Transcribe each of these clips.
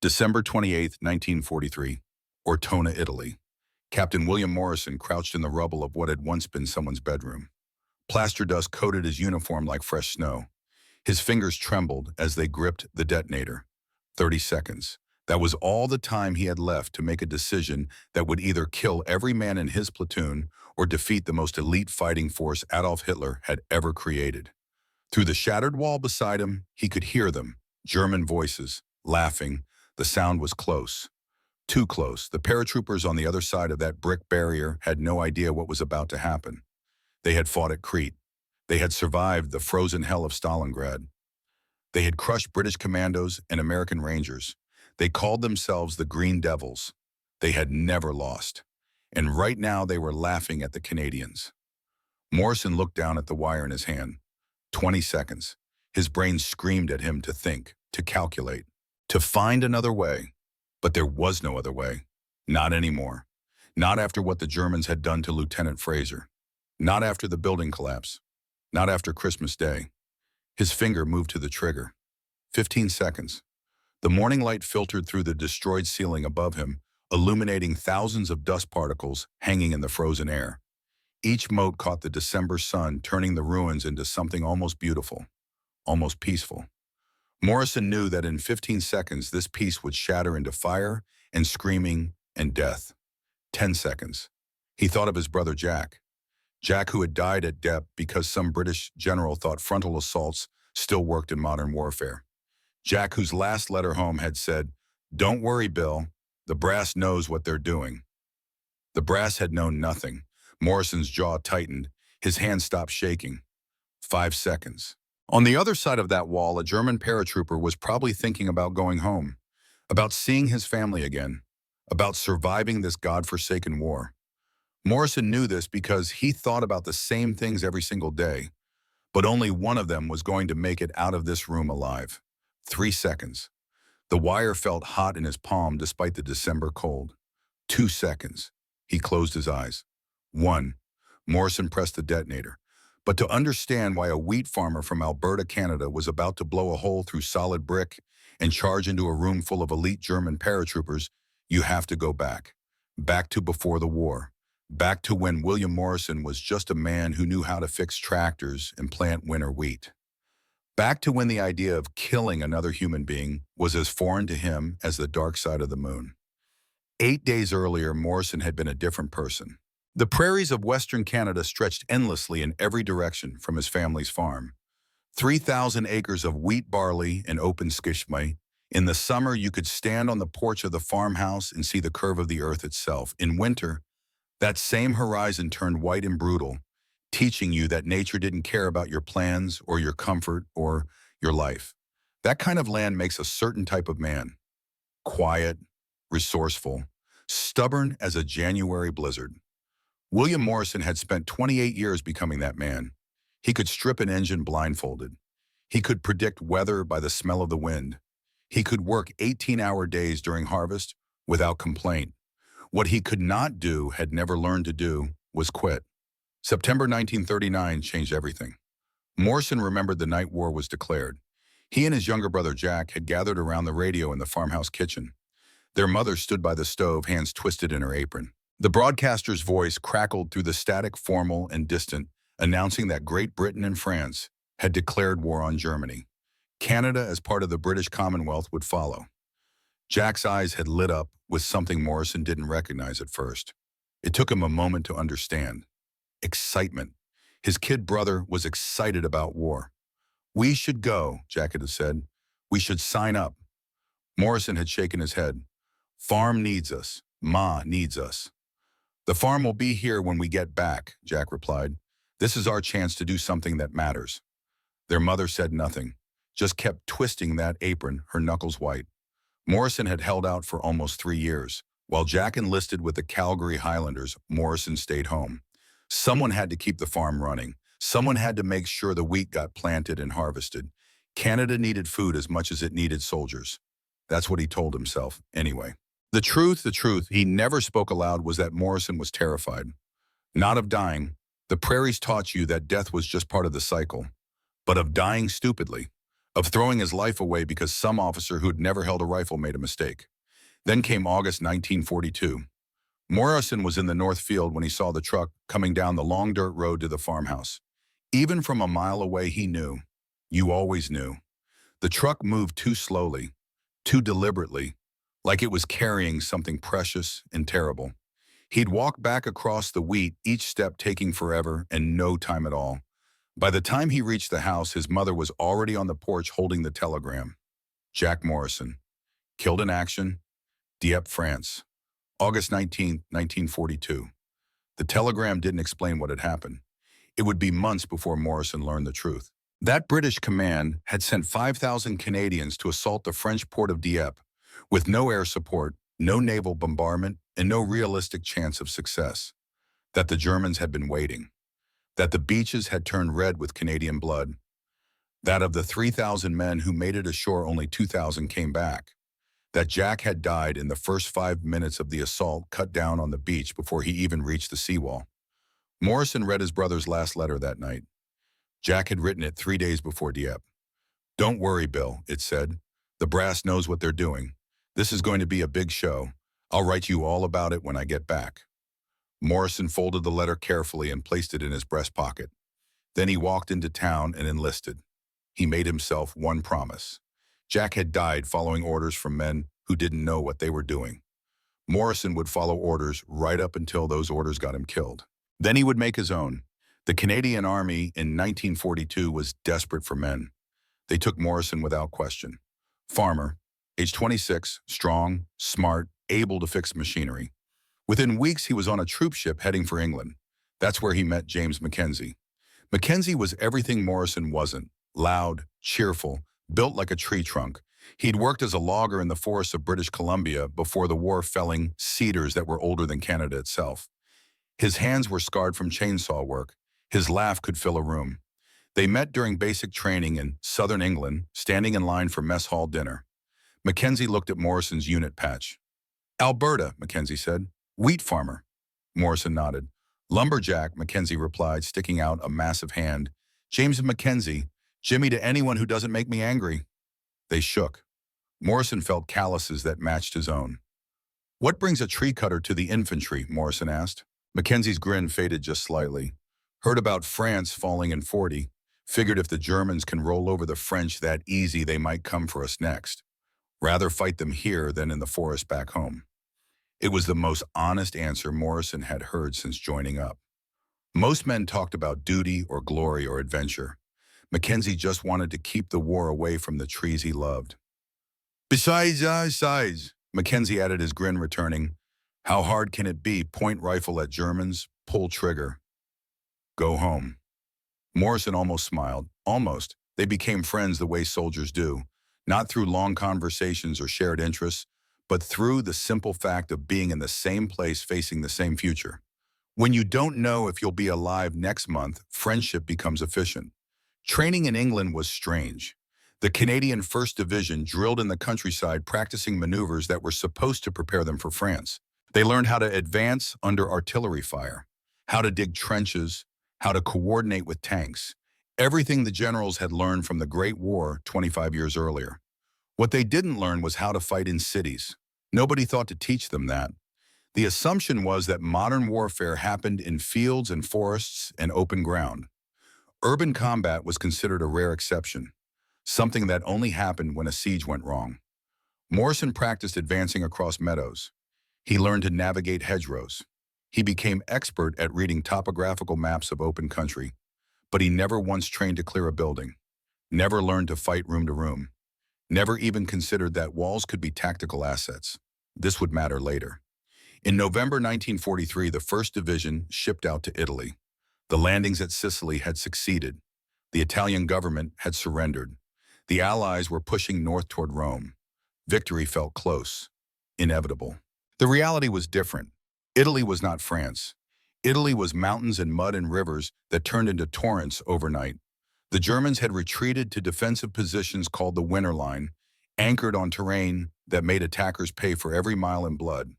December 28, 1943, Ortona, Italy. Captain William Morrison crouched in the rubble of what had once been someone's bedroom. Plaster dust coated his uniform like fresh snow. His fingers trembled as they gripped the detonator. 30 seconds. That was all the time he had left to make a decision that would either kill every man in his platoon or defeat the most elite fighting force Adolf Hitler had ever created. Through the shattered wall beside him, he could hear them, German voices, laughing. The sound was close. Too close. The paratroopers on the other side of that brick barrier had no idea what was about to happen. They had fought at Crete. They had survived the frozen hell of Stalingrad. They had crushed British commandos and American Rangers. They called themselves the Green Devils. They had never lost. And right now they were laughing at the Canadians. Morrison looked down at the wire in his hand. 20 seconds. His brain screamed at him to think, to calculate, to find another way. But there was no other way. Not anymore. Not after what the Germans had done to Lieutenant Fraser. Not after the building collapse. Not after Christmas Day. His finger moved to the trigger. 15 seconds. The morning light filtered through the destroyed ceiling above him, illuminating thousands of dust particles hanging in the frozen air. Each mote caught the December sun, turning the ruins into something almost beautiful, almost peaceful. Morrison knew that in 15 seconds this piece would shatter into fire and screaming and death. 10 seconds. He thought of his brother Jack. Jack, who had died at Dieppe because some British general thought frontal assaults still worked in modern warfare. Jack, whose last letter home had said, "Don't worry, Bill. The brass knows what they're doing." The brass had known nothing. Morrison's jaw tightened. His hand stopped shaking. 5 seconds. On the other side of that wall, a German paratrooper was probably thinking about going home, about seeing his family again, about surviving this godforsaken war. Morrison knew this because he thought about the same things every single day, but only one of them was going to make it out of this room alive. 3 seconds. The wire felt hot in his palm despite the December cold. 2 seconds. He closed his eyes. 1. Morrison pressed the detonator. But to understand why a wheat farmer from Alberta, Canada was about to blow a hole through solid brick and charge into a room full of elite German paratroopers, you have to go back. Back to before the war. Back to when William Morrison was just a man who knew how to fix tractors and plant winter wheat. Back to when the idea of killing another human being was as foreign to him as the dark side of the moon. 8 days earlier, Morrison had been a different person. The prairies of Western Canada stretched endlessly in every direction from his family's farm. 3,000 acres of wheat, barley, and open skishmay. In the summer, you could stand on the porch of the farmhouse and see the curve of the earth itself. In winter, that same horizon turned white and brutal, teaching you that nature didn't care about your plans or your comfort or your life. That kind of land makes a certain type of man. Quiet, resourceful, stubborn as a January blizzard. William Morrison had spent 28 years becoming that man. He could strip an engine blindfolded. He could predict weather by the smell of the wind. He could work 18-hour days during harvest without complaint. What he could not do, had never learned to do, was quit. September 1939 changed everything. Morrison remembered the night war was declared. He and his younger brother Jack had gathered around the radio in the farmhouse kitchen. Their mother stood by the stove, hands twisted in her apron. The broadcaster's voice crackled through the static, formal and distant, announcing that Great Britain and France had declared war on Germany. Canada, as part of the British Commonwealth, would follow. Jack's eyes had lit up with something Morrison didn't recognize at first. It took him a moment to understand. Excitement. His kid brother was excited about war. "We should go," Jack had said. "We should sign up." Morrison had shaken his head. "Farm needs us. Ma needs us." "The farm will be here when we get back," Jack replied. "This is our chance to do something that matters." Their mother said nothing, just kept twisting that apron, her knuckles white. Morrison had held out for almost 3 years. While Jack enlisted with the Calgary Highlanders, Morrison stayed home. Someone had to keep the farm running. Someone had to make sure the wheat got planted and harvested. Canada needed food as much as it needed soldiers. That's what he told himself, anyway. The truth he never spoke aloud was that Morrison was terrified. Not of dying. The prairies taught you that death was just part of the cycle. But of dying stupidly. of throwing his life away because some officer who'd never held a rifle made a mistake. Then came August 1942. Morrison was in the North Field when he saw the truck coming down the long dirt road to the farmhouse. Even from a mile away, he knew. You always knew. The truck moved too slowly, too deliberately, like it was carrying something precious and terrible. He'd walk back across the wheat, each step taking forever and no time at all. By the time he reached the house, his mother was already on the porch holding the telegram. Jack Morrison, killed in action, Dieppe, France, August 19, 1942. The telegram didn't explain what had happened. It would be months before Morrison learned the truth. That British command had sent 5,000 Canadians to assault the French port of Dieppe, with no air support, no naval bombardment, and no realistic chance of success. That the Germans had been waiting. That the beaches had turned red with Canadian blood. That of the 3,000 men who made it ashore, only 2,000 came back. That Jack had died in the first 5 minutes of the assault cut down on the beach before he even reached the seawall. Morrison read his brother's last letter that night. Jack had written it 3 days before Dieppe. "Don't worry, Bill," it said. "The brass knows what they're doing. This is going to be a big show. I'll write you all about it when I get back." Morrison folded the letter carefully and placed it in his breast pocket. Then he walked into town and enlisted. He made himself one promise. Jack had died following orders from men who didn't know what they were doing. Morrison would follow orders right up until those orders got him killed. Then he would make his own. The Canadian Army in 1942 was desperate for men. They took Morrison without question. Farmer, age 26, strong, smart, able to fix machinery. Within weeks, he was on a troop ship heading for England. That's where he met James Mackenzie. Mackenzie was everything Morrison wasn't: loud, cheerful, built like a tree trunk. He'd worked as a logger in the forests of British Columbia before the war, felling cedars that were older than Canada itself. His hands were scarred from chainsaw work. His laugh could fill a room. They met during basic training in southern England, standing in line for mess hall dinner. Mackenzie looked at Morrison's unit patch. "Alberta," Mackenzie said. "Wheat farmer." Morrison nodded. "Lumberjack," Mackenzie replied, sticking out a massive hand. "James Mackenzie, Jimmy to anyone who doesn't make me angry." They shook. Morrison felt calluses that matched his own. "What brings a tree cutter to the infantry?" Morrison asked. Mackenzie's grin faded just slightly. "Heard about France falling in 40. Figured if the Germans can roll over the French that easy, they might come for us next. Rather fight them here than in the forest back home." It was the most honest answer Morrison had heard since joining up. Most men talked about duty or glory or adventure. Mackenzie just wanted to keep the war away from the trees he loved. Besides, Mackenzie added, his grin returning. "How hard can it be? Point rifle at Germans, pull trigger. Go home." Morrison almost smiled. Almost. They became friends the way soldiers do, not through long conversations or shared interests, but through the simple fact of being in the same place facing the same future. When you don't know if you'll be alive next month, friendship becomes efficient. Training in England was strange. The Canadian 1st Division drilled in the countryside, practicing maneuvers that were supposed to prepare them for France. They learned how to advance under artillery fire, how to dig trenches, how to coordinate with tanks. Everything the generals had learned from the Great War 25 years earlier. What they didn't learn was how to fight in cities. Nobody thought to teach them that. The assumption was that modern warfare happened in fields and forests and open ground. Urban combat was considered a rare exception, something that only happened when a siege went wrong. Morrison practiced advancing across meadows. He learned to navigate hedgerows. He became expert at reading topographical maps of open country, but he never once trained to clear a building, never learned to fight room to room, never even considered that walls could be tactical assets. This would matter later. In November 1943, the 1st Division shipped out to Italy. The landings at Sicily had succeeded. The Italian government had surrendered. The Allies were pushing north toward Rome. Victory felt close, inevitable. The reality was different. Italy was not France. Italy was mountains and mud and rivers that turned into torrents overnight. The Germans had retreated to defensive positions called the Winter Line, anchored on terrain that made attackers pay for every mile in blood.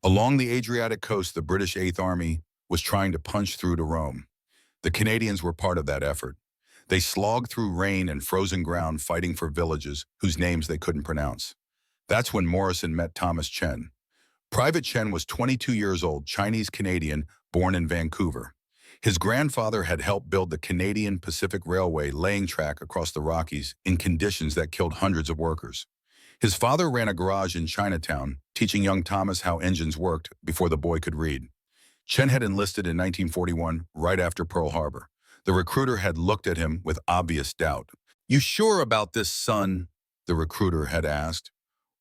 Along the Adriatic coast, the British 8th Army was trying to punch through to Rome. The Canadians were part of that effort. They slogged through rain and frozen ground fighting for villages whose names they couldn't pronounce. That's when Morrison met Thomas Chen. Private Chen was 22 years old, Chinese-Canadian, born in Vancouver. His grandfather had helped build the Canadian Pacific Railway laying track across the Rockies in conditions that killed hundreds of workers. His father ran a garage in Chinatown, teaching young Thomas how engines worked before the boy could read. Chen had enlisted in 1941, right after Pearl Harbor. The recruiter had looked at him with obvious doubt. "You sure about this, son?" the recruiter had asked.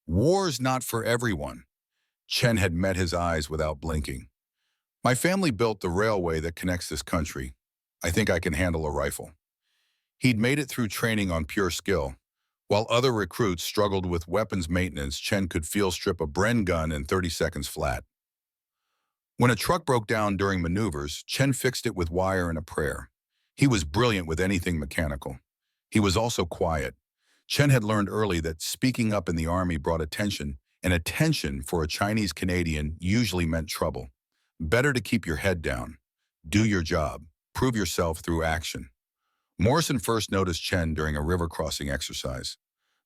"War's not for everyone." Chen had met his eyes without blinking. "My family built the railway that connects this country. I think I can handle a rifle." He'd made it through training on pure skill. While other recruits struggled with weapons maintenance, Chen could field strip a Bren gun in 30 seconds flat. When a truck broke down during maneuvers, Chen fixed it with wire and a prayer. He was brilliant with anything mechanical. He was also quiet. Chen had learned early that speaking up in the Army brought attention, and attention for a Chinese Canadian usually meant trouble. Better to keep your head down. Do your job. Prove yourself through action. Morrison first noticed Chen during a river crossing exercise.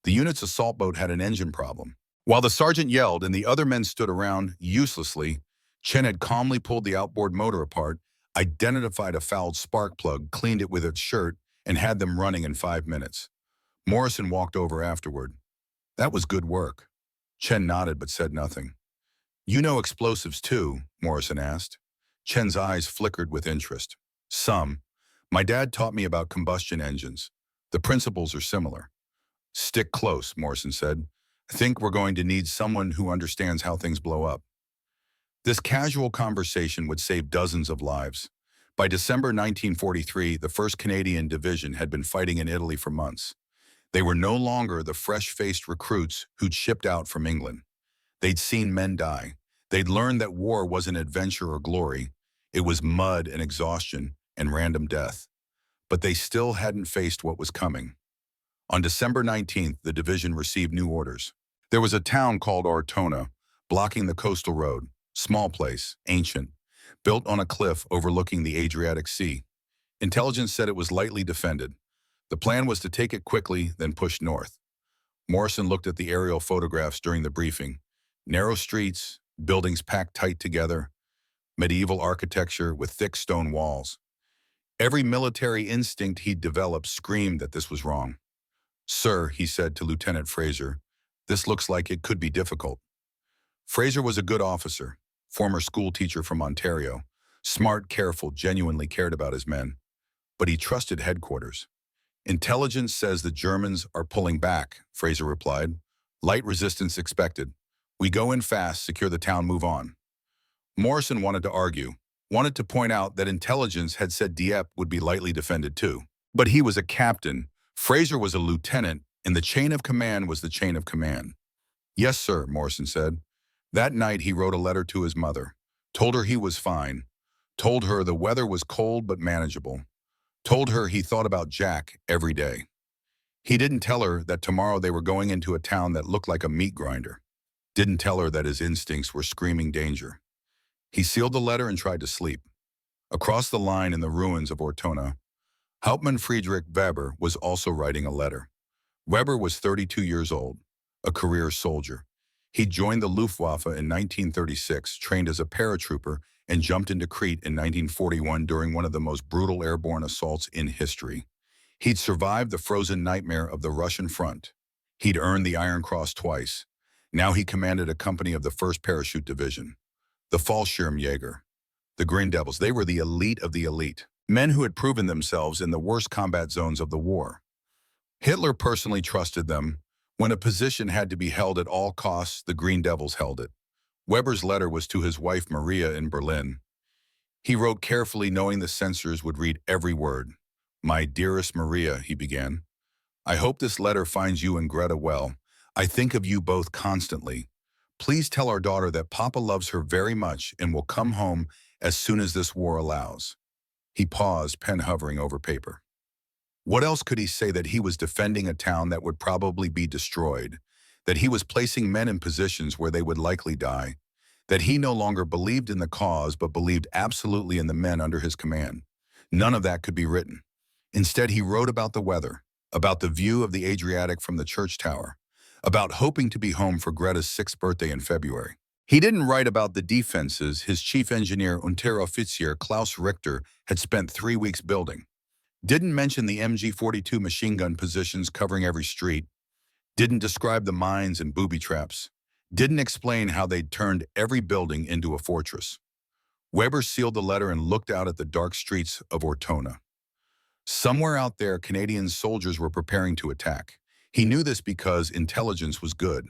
The unit's assault boat had an engine problem. While the sergeant yelled and the other men stood around uselessly, Chen had calmly pulled the outboard motor apart, identified a fouled spark plug, cleaned it with its shirt, and had them running in 5 minutes. Morrison walked over afterward. "That was good work." Chen nodded but said nothing. "You know explosives too?" Morrison asked. Chen's eyes flickered with interest. "Some. My dad taught me about combustion engines. The principles are similar." "Stick close," Morrison said. "I think we're going to need someone who understands how things blow up." This casual conversation would save dozens of lives. By December 1943, the 1st Canadian Division had been fighting in Italy for months. They were no longer the fresh-faced recruits who'd shipped out from England. They'd seen men die. They'd learned that war wasn't adventure or glory. It was mud and exhaustion and random death. But they still hadn't faced what was coming. On December 19th, the division received new orders. There was a town called Ortona, blocking the coastal road. Small place, ancient, built on a cliff overlooking the Adriatic Sea. Intelligence said it was lightly defended. The plan was to take it quickly, then push north. Morrison looked at the aerial photographs during the briefing. Narrow streets, buildings packed tight together, medieval architecture with thick stone walls. Every military instinct he'd developed screamed that this was wrong. "Sir," he said to Lieutenant Fraser, "this looks like it could be difficult." Fraser was a good officer, former school teacher from Ontario, smart, careful, genuinely cared about his men. But he trusted headquarters. "Intelligence says the Germans are pulling back," Fraser replied. "Light resistance expected. We go in fast, secure the town, move on." Morrison wanted to argue, wanted to point out that intelligence had said Dieppe would be lightly defended too. But he was a captain, Fraser was a lieutenant, and the chain of command was the chain of command. "Yes, sir," Morrison said. That night he wrote a letter to his mother, told her he was fine, told her the weather was cold but manageable, told her he thought about Jack every day. He didn't tell her that tomorrow they were going into a town that looked like a meat grinder. Didn't tell her that his instincts were screaming danger. He sealed the letter and tried to sleep. Across the line in the ruins of Ortona, Hauptmann Friedrich Weber was also writing a letter. Weber was 32 years old, a career soldier. He joined the Luftwaffe in 1936, trained as a paratrooper, and jumped into Crete in 1941 during one of the most brutal airborne assaults in history. He'd survived the frozen nightmare of the Russian front. He'd earned the Iron Cross twice. Now he commanded a company of the 1st Parachute Division. The Fallschirmjäger, the Green Devils, they were the elite of the elite, men who had proven themselves in the worst combat zones of the war. Hitler personally trusted them. When a position had to be held at all costs, the Green Devils held it. Weber's letter was to his wife Maria in Berlin. He wrote carefully, knowing the censors would read every word. "My dearest Maria," he began, "I hope this letter finds you and Greta well. I think of you both constantly. Please tell our daughter that Papa loves her very much and will come home as soon as this war allows." He paused, pen hovering over paper. What else could he say? That he was defending a town that would probably be destroyed, that he was placing men in positions where they would likely die, that he no longer believed in the cause but believed absolutely in the men under his command. None of that could be written. Instead, he wrote about the weather, about the view of the Adriatic from the church tower, about hoping to be home for Greta's 6th birthday in February. He didn't write about the defenses his chief engineer Unteroffizier Klaus Richter had spent 3 weeks building. Didn't mention the MG-42 machine gun positions covering every street. Didn't describe the mines and booby traps. Didn't explain how they'd turned every building into a fortress. Weber sealed the letter and looked out at the dark streets of Ortona. Somewhere out there, Canadian soldiers were preparing to attack. He knew this because intelligence was good.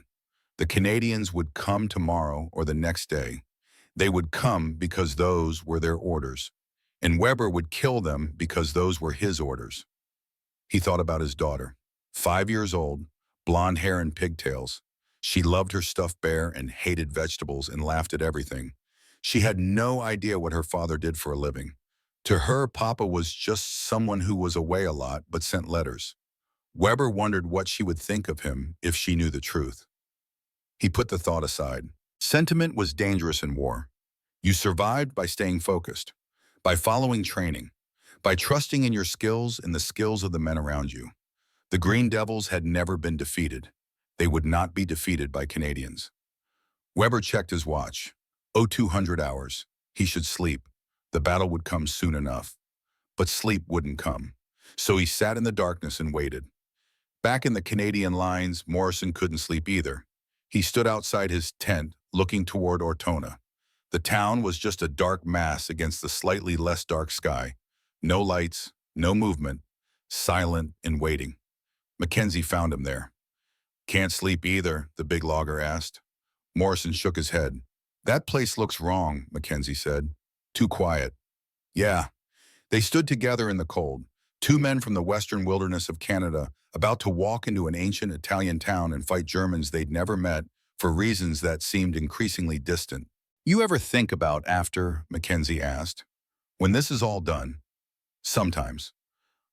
The Canadians would come tomorrow or the next day. They would come because those were their orders. And Weber would kill them because those were his orders. He thought about his daughter, 5 years old, blonde hair and pigtails. She loved her stuffed bear and hated vegetables and laughed at everything. She had no idea what her father did for a living. To her, Papa was just someone who was away a lot but sent letters. Weber wondered what she would think of him if she knew the truth. He put the thought aside. Sentiment was dangerous in war. You survived by staying focused, by following training, by trusting in your skills and the skills of the men around you. The Green Devils had never been defeated. They would not be defeated by Canadians. Weber checked his watch. 0200 hours. He should sleep. The battle would come soon enough. But sleep wouldn't come. So he sat in the darkness and waited. Back in the Canadian lines, Morrison couldn't sleep either. He stood outside his tent, looking toward Ortona. The town was just a dark mass against the slightly less dark sky. No lights, no movement, silent and waiting. Mackenzie found him there. "Can't sleep either," the big logger asked. Morrison shook his head. "That place looks wrong," Mackenzie said. "Too quiet." "Yeah." They stood together in the cold, two men from the western wilderness of Canada, about to walk into an ancient Italian town and fight Germans they'd never met for reasons that seemed increasingly distant. "You ever think about after?" Mackenzie asked. "When this is all done?" "Sometimes."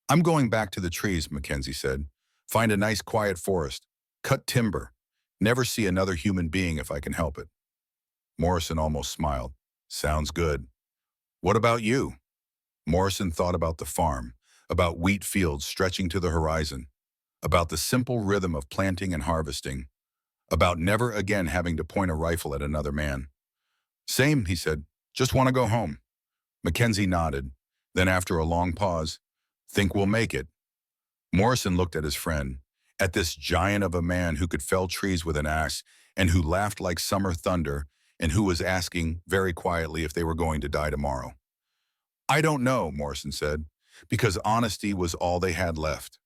"I'm going back to the trees," Mackenzie said. "Find a nice quiet forest. Cut timber. Never see another human being if I can help it." Morrison almost smiled. "Sounds good." "What about you?" Morrison thought about the farm, about wheat fields stretching to the horizon, about the simple rhythm of planting and harvesting, about never again having to point a rifle at another man. "Same," he said. "Just want to go home." Mackenzie nodded. Then after a long pause, "Think we'll make it?" Morrison looked at his friend, at this giant of a man who could fell trees with an axe and who laughed like summer thunder and who was asking very quietly if they were going to die tomorrow. "I don't know," Morrison said, because honesty was all they had left.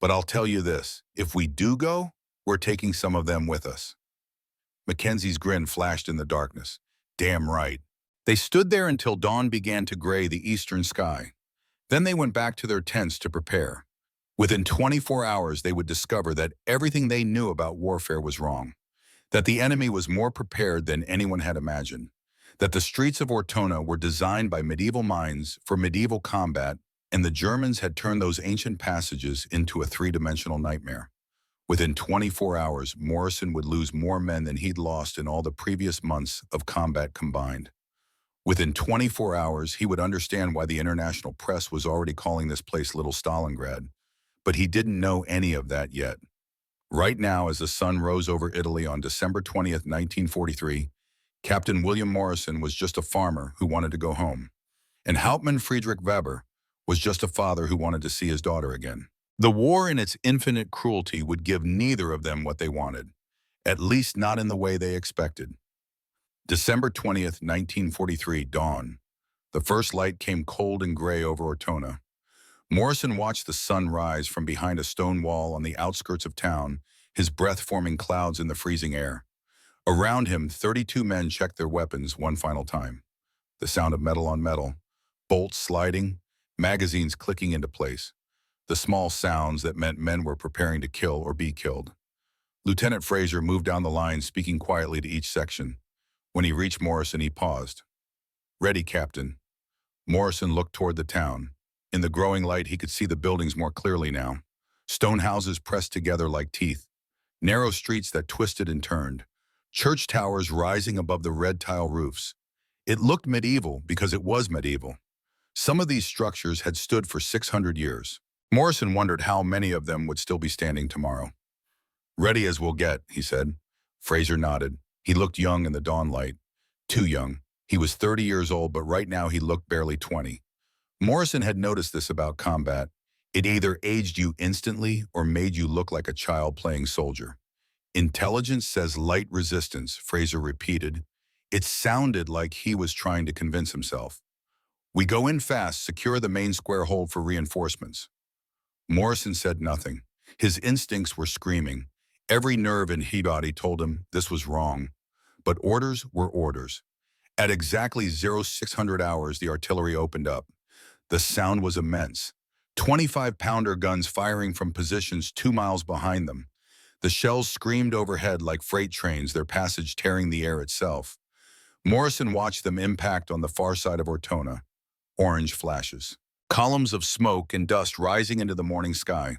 "But I'll tell you this, if we do go, we're taking some of them with us." Mackenzie's grin flashed in the darkness. "Damn right." They stood there until dawn began to gray the eastern sky. Then they went back to their tents to prepare. Within 24 hours, they would discover that everything they knew about warfare was wrong, that the enemy was more prepared than anyone had imagined, that the streets of Ortona were designed by medieval minds for medieval combat, and the Germans had turned those ancient passages into a three-dimensional nightmare. Within 24 hours, Morrison would lose more men than he'd lost in all the previous months of combat combined. Within 24 hours, he would understand why the international press was already calling this place Little Stalingrad. But he didn't know any of that yet. Right now, as the sun rose over Italy on December 20th, 1943, Captain William Morrison was just a farmer who wanted to go home. And Hauptmann Friedrich Weber was just a father who wanted to see his daughter again. The war in its infinite cruelty would give neither of them what they wanted, at least not in the way they expected. December 20th, 1943, dawn. The first light came cold and gray over Ortona. Morrison watched the sun rise from behind a stone wall on the outskirts of town, his breath forming clouds in the freezing air. Around him, 32 men checked their weapons one final time. The sound of metal on metal, bolts sliding, magazines clicking into place. The small sounds that meant men were preparing to kill or be killed. Lieutenant Fraser moved down the line, speaking quietly to each section. When he reached Morrison, he paused. "Ready, Captain." Morrison looked toward the town. In the growing light, he could see the buildings more clearly now. Stone houses pressed together like teeth. Narrow streets that twisted and turned. Church towers rising above the red tile roofs. It looked medieval because it was medieval. Some of these structures had stood for 600 years. Morrison wondered how many of them would still be standing tomorrow. "Ready as we'll get," he said. Fraser nodded. He looked young in the dawn light. Too young. He was 30 years old, but right now he looked barely 20. Morrison had noticed this about combat. It either aged you instantly or made you look like a child playing soldier. "Intelligence says light resistance," Fraser repeated. It sounded like he was trying to convince himself. "We go in fast, secure the main square hold for reinforcements." Morrison said nothing. His instincts were screaming. Every nerve in his body told him this was wrong. But orders were orders. At exactly 0600 hours, the artillery opened up. The sound was immense. 25-pounder guns firing from positions 2 miles behind them. The shells screamed overhead like freight trains, their passage tearing the air itself. Morrison watched them impact on the far side of Ortona. Orange flashes. Columns of smoke and dust rising into the morning sky.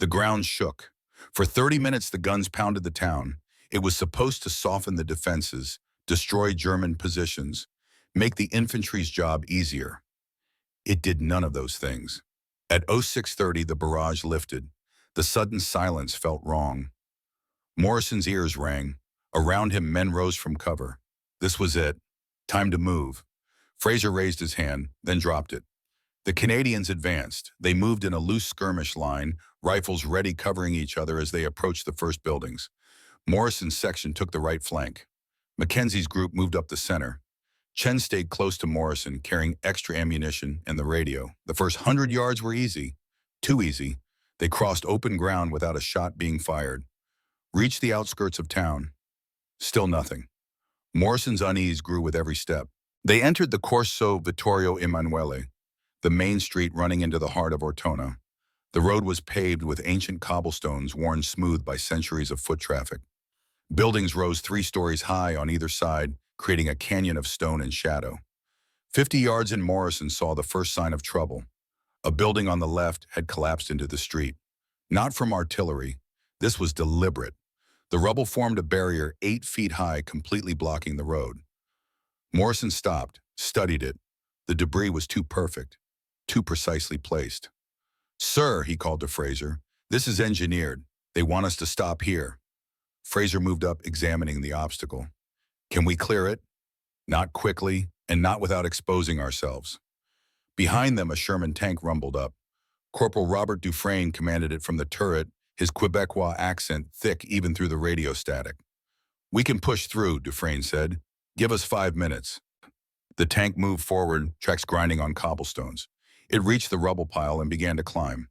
The ground shook. For 30 minutes, the guns pounded the town. It was supposed to soften the defenses, destroy German positions, make the infantry's job easier. It did none of those things. At 0630, the barrage lifted. The sudden silence felt wrong. Morrison's ears rang. Around him, men rose from cover. This was it. Time to move. Fraser raised his hand, then dropped it. The Canadians advanced. They moved in a loose skirmish line, rifles ready covering each other as they approached the first buildings. Morrison's section took the right flank. Mackenzie's group moved up the center. Chen stayed close to Morrison, carrying extra ammunition and the radio. The first 100 yards were easy. Too easy. They crossed open ground without a shot being fired. Reached the outskirts of town. Still nothing. Morrison's unease grew with every step. They entered the Corso Vittorio Emanuele, the main street running into the heart of Ortona. The road was paved with ancient cobblestones worn smooth by centuries of foot traffic. Buildings rose 3 stories high on either side, creating a canyon of stone and shadow. 50 yards in, Morrison saw the first sign of trouble. A building on the left had collapsed into the street. Not from artillery. This was deliberate. The rubble formed a barrier 8 feet high, completely blocking the road. Morrison stopped, studied it. The debris was too perfect, too precisely placed. "Sir," he called to Fraser, "this is engineered. They want us to stop here." Fraser moved up, examining the obstacle. "Can we clear it?" "Not quickly, and not without exposing ourselves." Behind them, a Sherman tank rumbled up. Corporal Robert Dufresne commanded it from the turret, his Quebecois accent thick even through the radio static. "We can push through," Dufresne said. "Give us 5 minutes." The tank moved forward, tracks grinding on cobblestones. It reached the rubble pile and began to climb.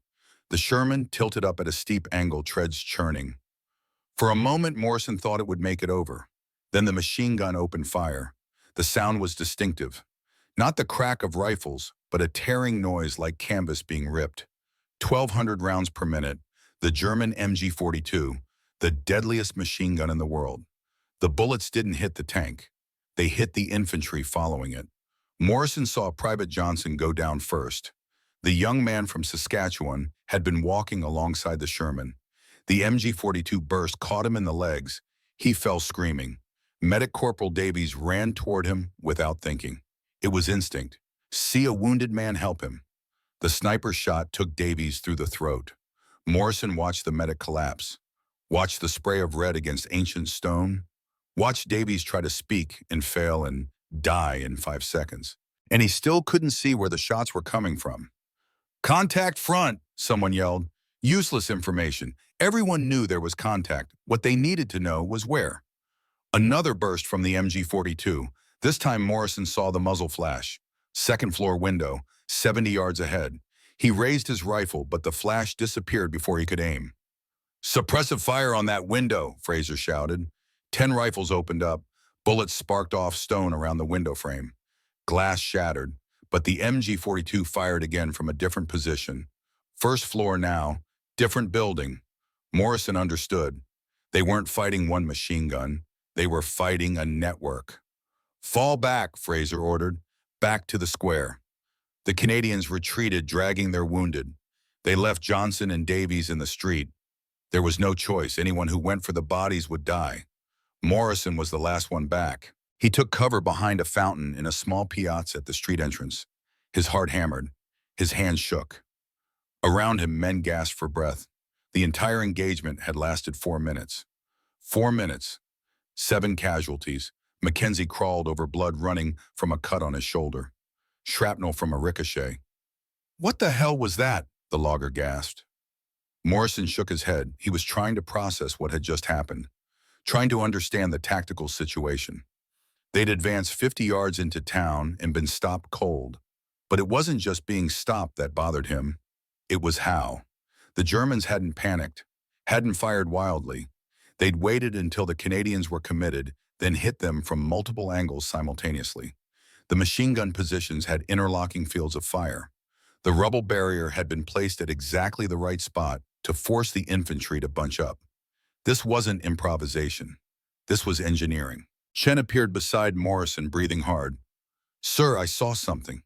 The Sherman tilted up at a steep angle, treads churning. For a moment, Morrison thought it would make it over. Then the machine gun opened fire. The sound was distinctive. Not the crack of rifles, but a tearing noise like canvas being ripped. 1,200 rounds per minute, the German MG-42, the deadliest machine gun in the world. The bullets didn't hit the tank. They hit the infantry following it. Morrison saw Private Johnson go down first. The young man from Saskatchewan had been walking alongside the Sherman. The MG-42 burst caught him in the legs. He fell screaming. Medic Corporal Davies ran toward him without thinking. It was instinct. See a wounded man, help him. The sniper shot took Davies through the throat. Morrison watched the medic collapse. Watched the spray of red against ancient stone. Watched Davies try to speak and fail and die in 5 seconds. And he still couldn't see where the shots were coming from. "Contact front," someone yelled. Useless information. Everyone knew there was contact. What they needed to know was where. Another burst from the MG-42. This time Morrison saw the muzzle flash. Second floor window, 70 yards ahead. He raised his rifle, but the flash disappeared before he could aim. "Suppressive fire on that window," Fraser shouted. 10 rifles opened up. Bullets sparked off stone around the window frame. Glass shattered, but the MG-42 fired again from a different position. First floor now, different building. Morrison understood. They weren't fighting one machine gun. They were fighting a network. "Fall back," Fraser ordered. "Back to the square." The Canadians retreated, dragging their wounded. They left Johnson and Davies in the street. There was no choice. Anyone who went for the bodies would die. Morrison was the last one back. He took cover behind a fountain in a small piazza at the street entrance. His heart hammered. His hands shook. Around him, men gasped for breath. The entire engagement had lasted 4 minutes. 4 minutes. 7 casualties. Mackenzie crawled over blood running from a cut on his shoulder. Shrapnel from a ricochet. "What the hell was that?" the logger gasped. Morrison shook his head. He was trying to process what had just happened, trying to understand the tactical situation. They'd advanced 50 yards into town and been stopped cold. But it wasn't just being stopped that bothered him. It was how. The Germans hadn't panicked, hadn't fired wildly. They'd waited until the Canadians were committed, then hit them from multiple angles simultaneously. The machine gun positions had interlocking fields of fire. The rubble barrier had been placed at exactly the right spot to force the infantry to bunch up. This wasn't improvisation. This was engineering. Chen appeared beside Morrison, breathing hard. "Sir, I saw something.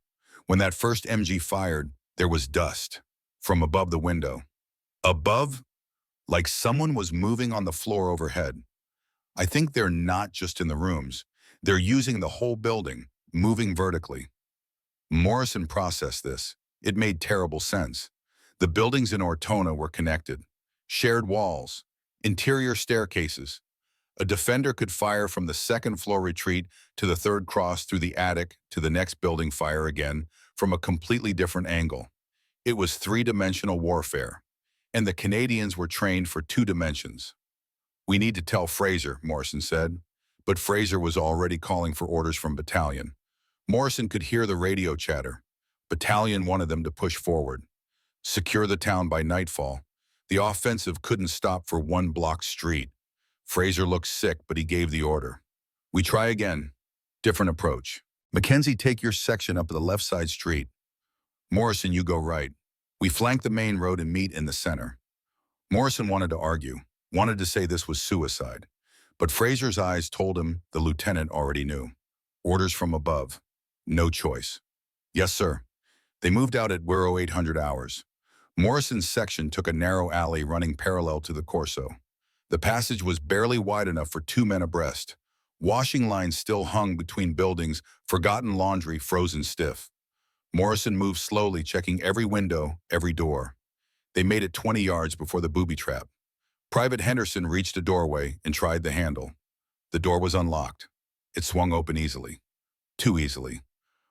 When that first MG fired, there was dust from above the window. Above? Like someone was moving on the floor overhead. I think they're not just in the rooms. They're using the whole building, moving vertically." Morrison processed this. It made terrible sense. The buildings in Ortona were connected. Shared walls, interior staircases. A defender could fire from the second-floor retreat to the third cross through the attic to the next building, fire again from a completely different angle. It was 3-dimensional warfare, and the Canadians were trained for 2 dimensions. "We need to tell Fraser," Morrison said, but Fraser was already calling for orders from battalion. Morrison could hear the radio chatter. Battalion wanted them to push forward. Secure the town by nightfall. The offensive couldn't stop for 1 block street. Fraser looked sick, but he gave the order. "We try again. Different approach. Mackenzie, take your section up the left side street. Morrison, you go right. We flank the main road and meet in the center." Morrison wanted to argue, wanted to say this was suicide. But Fraser's eyes told him the lieutenant already knew. Orders from above. No choice. "Yes, sir." They moved out at 0800 hours. Morrison's section took a narrow alley running parallel to the Corso. The passage was barely wide enough for 2 men abreast. Washing lines still hung between buildings, forgotten laundry frozen stiff. Morrison moved slowly, checking every window, every door. They made it 20 yards before the booby trap. Private Henderson reached a doorway and tried the handle. The door was unlocked. It swung open easily. Too easily.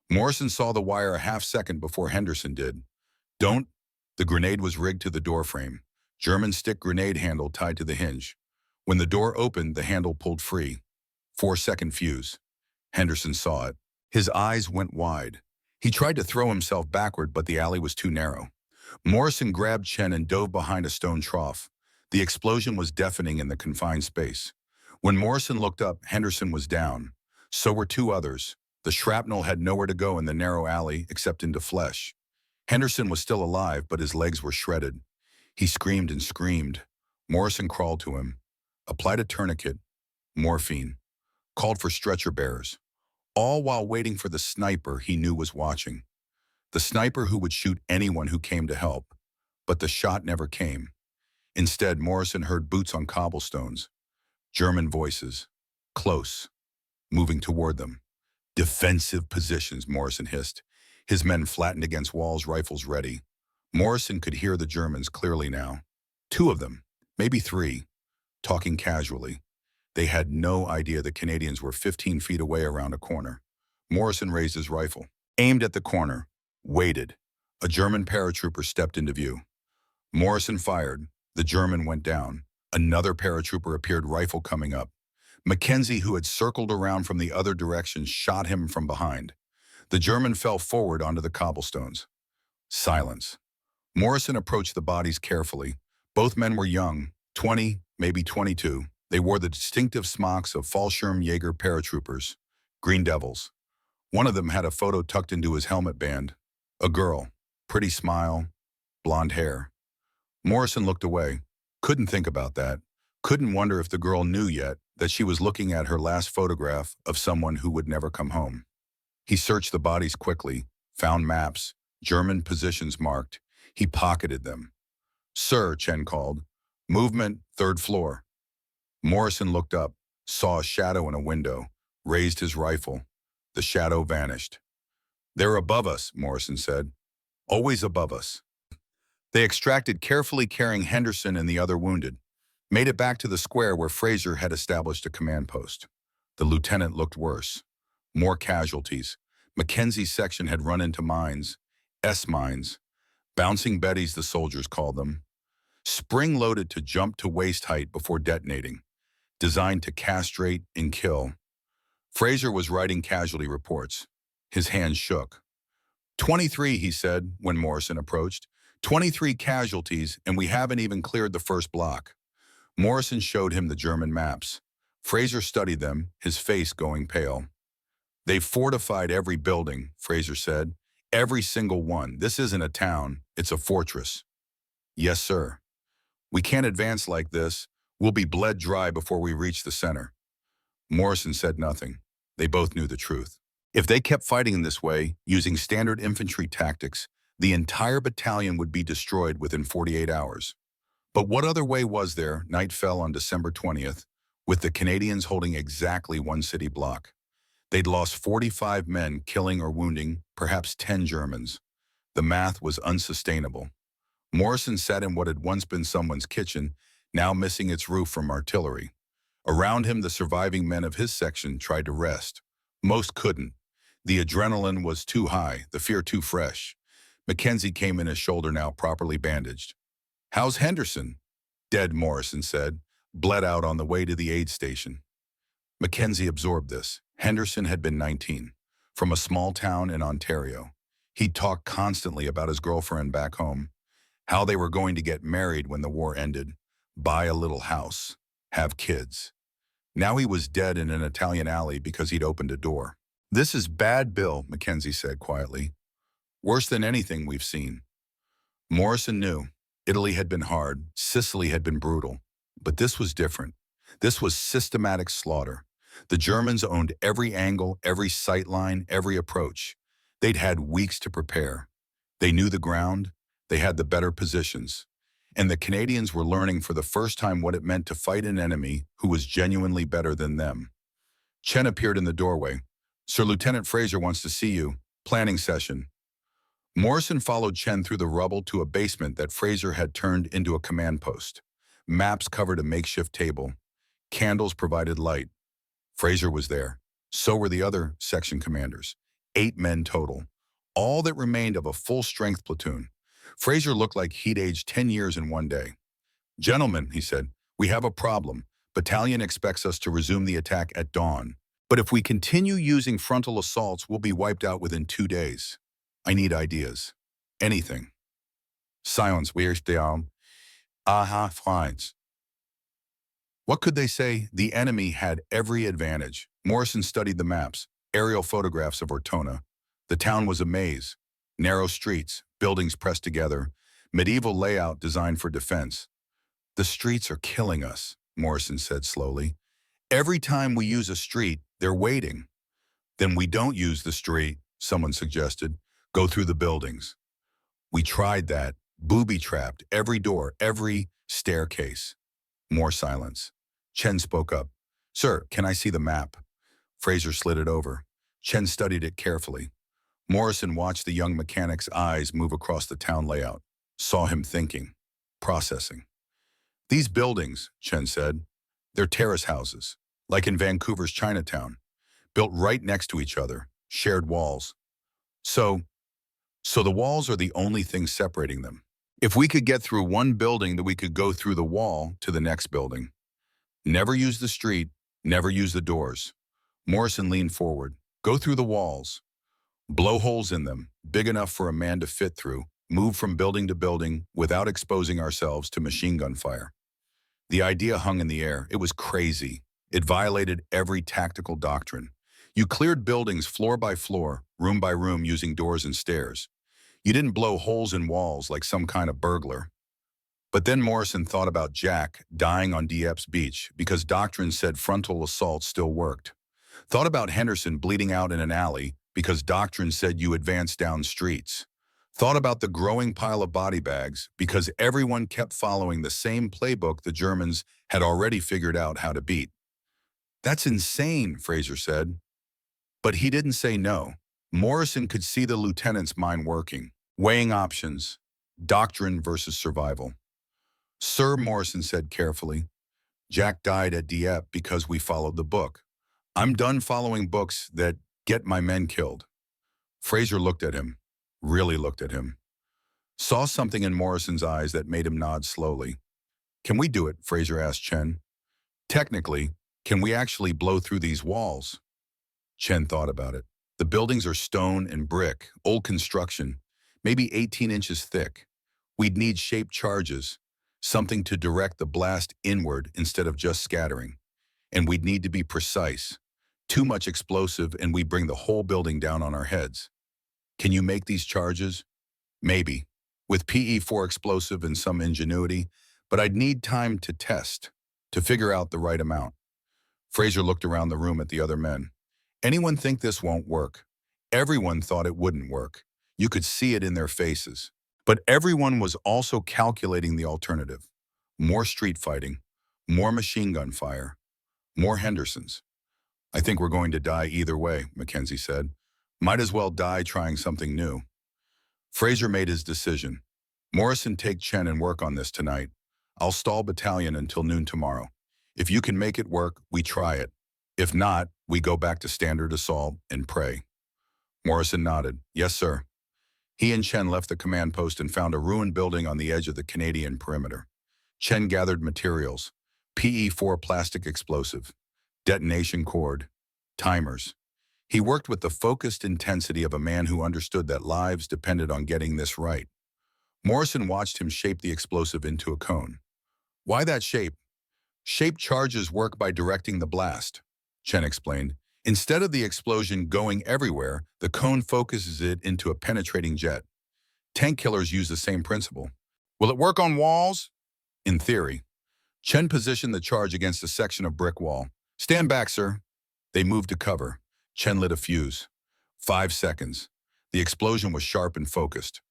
Morrison saw the wire a half-second before Henderson did. "Don't." The grenade was rigged to the door frame. German stick grenade handle tied to the hinge. When the door opened, the handle pulled free. 4-second fuse. Henderson saw it. His eyes went wide. He tried to throw himself backward, but the alley was too narrow. Morrison grabbed Chen and dove behind a stone trough. The explosion was deafening in the confined space. When Morrison looked up, Henderson was down. So were 2 others. The shrapnel had nowhere to go in the narrow alley except into flesh. Henderson was still alive, but his legs were shredded. He screamed and screamed. Morrison crawled to him, applied a tourniquet, morphine, called for stretcher bearers, all while waiting for the sniper he knew was watching. The sniper who would shoot anyone who came to help. But the shot never came. Instead, Morrison heard boots on cobblestones. German voices. Close. Moving toward them. "Defensive positions," Morrison hissed. His men flattened against walls, rifles ready. Morrison could hear the Germans clearly now. 2 of them, maybe 3, talking casually. They had no idea the Canadians were 15 feet away around a corner. Morrison raised his rifle, aimed at the corner, waited. A German paratrooper stepped into view. Morrison fired. The German went down. Another paratrooper appeared, rifle coming up. Mackenzie, who had circled around from the other direction, shot him from behind. The German fell forward onto the cobblestones. Silence. Morrison approached the bodies carefully. Both men were young, 20, maybe 22. They wore the distinctive smocks of Fallschirmjäger paratroopers, Green Devils. One of them had a photo tucked into his helmet band. A girl, pretty smile, blonde hair. Morrison looked away. Couldn't think about that. Couldn't wonder if the girl knew yet that she was looking at her last photograph of someone who would never come home. He searched the bodies quickly, found maps, German positions marked. He pocketed them. "Sir," Chen called. "Movement, 3rd floor." Morrison looked up, saw a shadow in a window, raised his rifle. The shadow vanished. They're above us, Morrison said. Always above us. They extracted carefully carrying Henderson and the other wounded, made it back to the square where Fraser had established a command post. The lieutenant looked worse. More casualties. Mackenzie's section had run into mines, S-mines, bouncing Betties the soldiers called them, spring-loaded to jump to waist height before detonating, designed to castrate and kill. Fraser was writing casualty reports. His hands shook. 23, he said when Morrison approached. 23 casualties, and we haven't even cleared the first block. Morrison showed him the German maps. Fraser studied them, his face going pale. They've fortified every building, Fraser said. Every single one. This isn't a town, it's a fortress. Yes, sir. We can't advance like this. We'll be bled dry before we reach the center. Morrison said nothing. They both knew the truth. If they kept fighting in this way, using standard infantry tactics, the entire battalion would be destroyed within 48 hours. But what other way was there? Night fell on December 20th, with the Canadians holding exactly one city block. They'd lost 45 men, killing or wounding, perhaps 10 Germans. The math was unsustainable. Morrison sat in what had once been someone's kitchen, now missing its roof from artillery. Around him, the surviving men of his section tried to rest. Most couldn't. The adrenaline was too high, the fear too fresh. Mackenzie came in, his shoulder now properly bandaged. How's Henderson? Dead, Morrison said. Bled out on the way to the aid station. Mackenzie absorbed this. Henderson had been 19, from a small town in Ontario. He'd talked constantly about his girlfriend back home, how they were going to get married when the war ended, buy a little house, have kids. Now he was dead in an Italian alley because he'd opened a door. This is bad, Bill, Mackenzie said quietly. Worse than anything we've seen. Morrison knew. Italy had been hard, Sicily had been brutal. But this was different. This was systematic slaughter. The Germans owned every angle, every sight line, every approach. They'd had weeks to prepare. They knew the ground. They had the better positions. And the Canadians were learning for the first time what it meant to fight an enemy who was genuinely better than them. Chen appeared in the doorway. Sir Lieutenant Fraser wants to see you. Planning session. Morrison followed Chen through the rubble to a basement that Fraser had turned into a command post. Maps covered a makeshift table. Candles provided light. Fraser was there. So were the other section commanders. 8 men total. All that remained of a full-strength platoon. Fraser looked like he'd aged 10 years in one day. Gentlemen, he said, we have a problem. Battalion expects us to resume the attack at dawn. But if we continue using frontal assaults, we'll be wiped out within 2 days. I need ideas. Anything. Silence. Where's down? Aha, finds. What could they say? The enemy had every advantage. Morrison studied the maps, aerial photographs of Ortona. The town was a maze. Narrow streets, buildings pressed together, medieval layout designed for defense. The streets are killing us, Morrison said slowly. Every time we use a street, they're waiting. Then we don't use the street, someone suggested. Go through the buildings. We tried that, booby-trapped, every door, every staircase. More silence. Chen spoke up. Sir, can I see the map? Fraser slid it over. Chen studied it carefully. Morrison watched the young mechanic's eyes move across the town layout, saw him thinking, processing. These buildings, Chen said, they're terrace houses, like in Vancouver's Chinatown, built right next to each other, shared walls. So the walls are the only thing separating them. If we could get through one building, then we could go through the wall to the next building. Never use the street, never use the doors. Morrison leaned forward. Go through the walls. Blow holes in them, big enough for a man to fit through, move from building to building without exposing ourselves to machine gun fire. The idea hung in the air. It was crazy. It violated every tactical doctrine. You cleared buildings floor by floor, room by room using doors and stairs. You didn't blow holes in walls like some kind of burglar. But then Morrison thought about Jack dying on Dieppe Beach because doctrine said frontal assault still worked. Thought about Henderson bleeding out in an alley because doctrine said you advance down streets. Thought about the growing pile of body bags because everyone kept following the same playbook the Germans had already figured out how to beat. That's insane, Fraser said. But he didn't say no. Morrison could see the lieutenant's mind working, weighing options, doctrine versus survival. Sir, Morrison said carefully, Jack died at Dieppe because we followed the book. I'm done following books that get my men killed. Fraser looked at him, really looked at him. Saw something in Morrison's eyes that made him nod slowly. Can we do it? Fraser asked Chen. Technically, can we actually blow through these walls? Chen thought about it. The buildings are stone and brick, old construction, maybe 18 inches thick. We'd need shaped charges, something to direct the blast inward instead of just scattering. And we'd need to be precise. Too much explosive and we bring the whole building down on our heads. Can you make these charges? Maybe, with PE4 explosive and some ingenuity, but I'd need time to test, to figure out the right amount. Fraser looked around the room at the other men. Anyone think this won't work? Everyone thought it wouldn't work. You could see it in their faces. But everyone was also calculating the alternative. More street fighting, more machine gun fire, more Hendersons. I think we're going to die either way, Mackenzie said. Might as well die trying something new. Fraser made his decision. Morrison, take Chen and work on this tonight. I'll stall battalion until noon tomorrow. If you can make it work, we try it. If not, we go back to standard assault and pray. Morrison nodded. Yes, sir. He and Chen left the command post and found a ruined building on the edge of the Canadian perimeter. Chen gathered materials, PE4 plastic explosive, detonation cord, timers. He worked with the focused intensity of a man who understood that lives depended on getting this right. Morrison watched him shape the explosive into a cone. Why that shape? Shaped charges work by directing the blast, Chen explained. Instead of the explosion going everywhere, the cone focuses it into a penetrating jet. Tank killers use the same principle. Will it work on walls? In theory. Chen positioned the charge against a section of brick wall. Stand back, sir. They moved to cover. Chen lit a fuse. 5 seconds. The explosion was sharp and focused.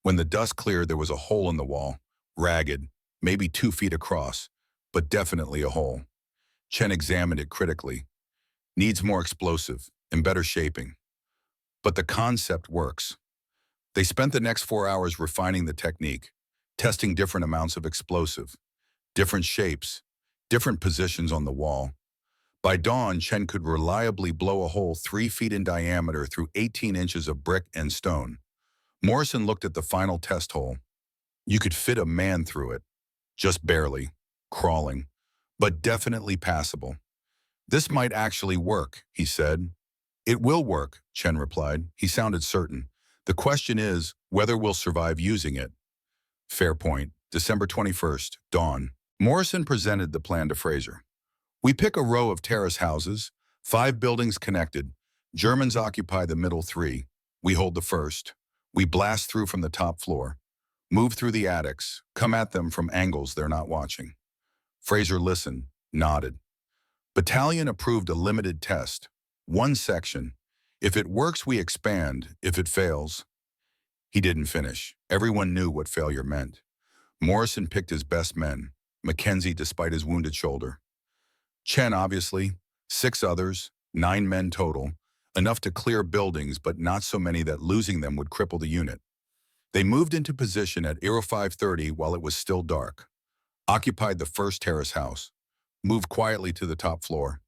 When the dust cleared, there was a hole in the wall, ragged, maybe 2 feet across, but definitely a hole. Chen examined it critically. Needs more explosive and better shaping. But the concept works. They spent the next 4 hours refining the technique, testing different amounts of explosive, different shapes, different positions on the wall. By dawn, Chen could reliably blow a hole 3 feet in diameter through 18 inches of brick and stone. Morrison looked at the final test hole. You could fit a man through it, just barely, crawling, but definitely passable. This might actually work, he said. It will work, Chen replied. He sounded certain. The question is whether we'll survive using it. Fair point. December 21st, dawn. Morrison presented the plan to Fraser. We pick a row of terrace houses, 5 buildings connected. Germans occupy the middle 3. We hold the first. We blast through from the top floor. Move through the attics. Come at them from angles they're not watching. Fraser listened, nodded. Battalion approved a limited test. 1 section. If it works, we expand. If it fails. He didn't finish. Everyone knew what failure meant. Morrison picked his best men. Mackenzie, despite his wounded shoulder. Chen, obviously. 6 others. 9 men total. Enough to clear buildings, but not so many that losing them would cripple the unit. They moved into position at 0530 while it was still dark. Occupied the first terrace house. Moved quietly to the top floor.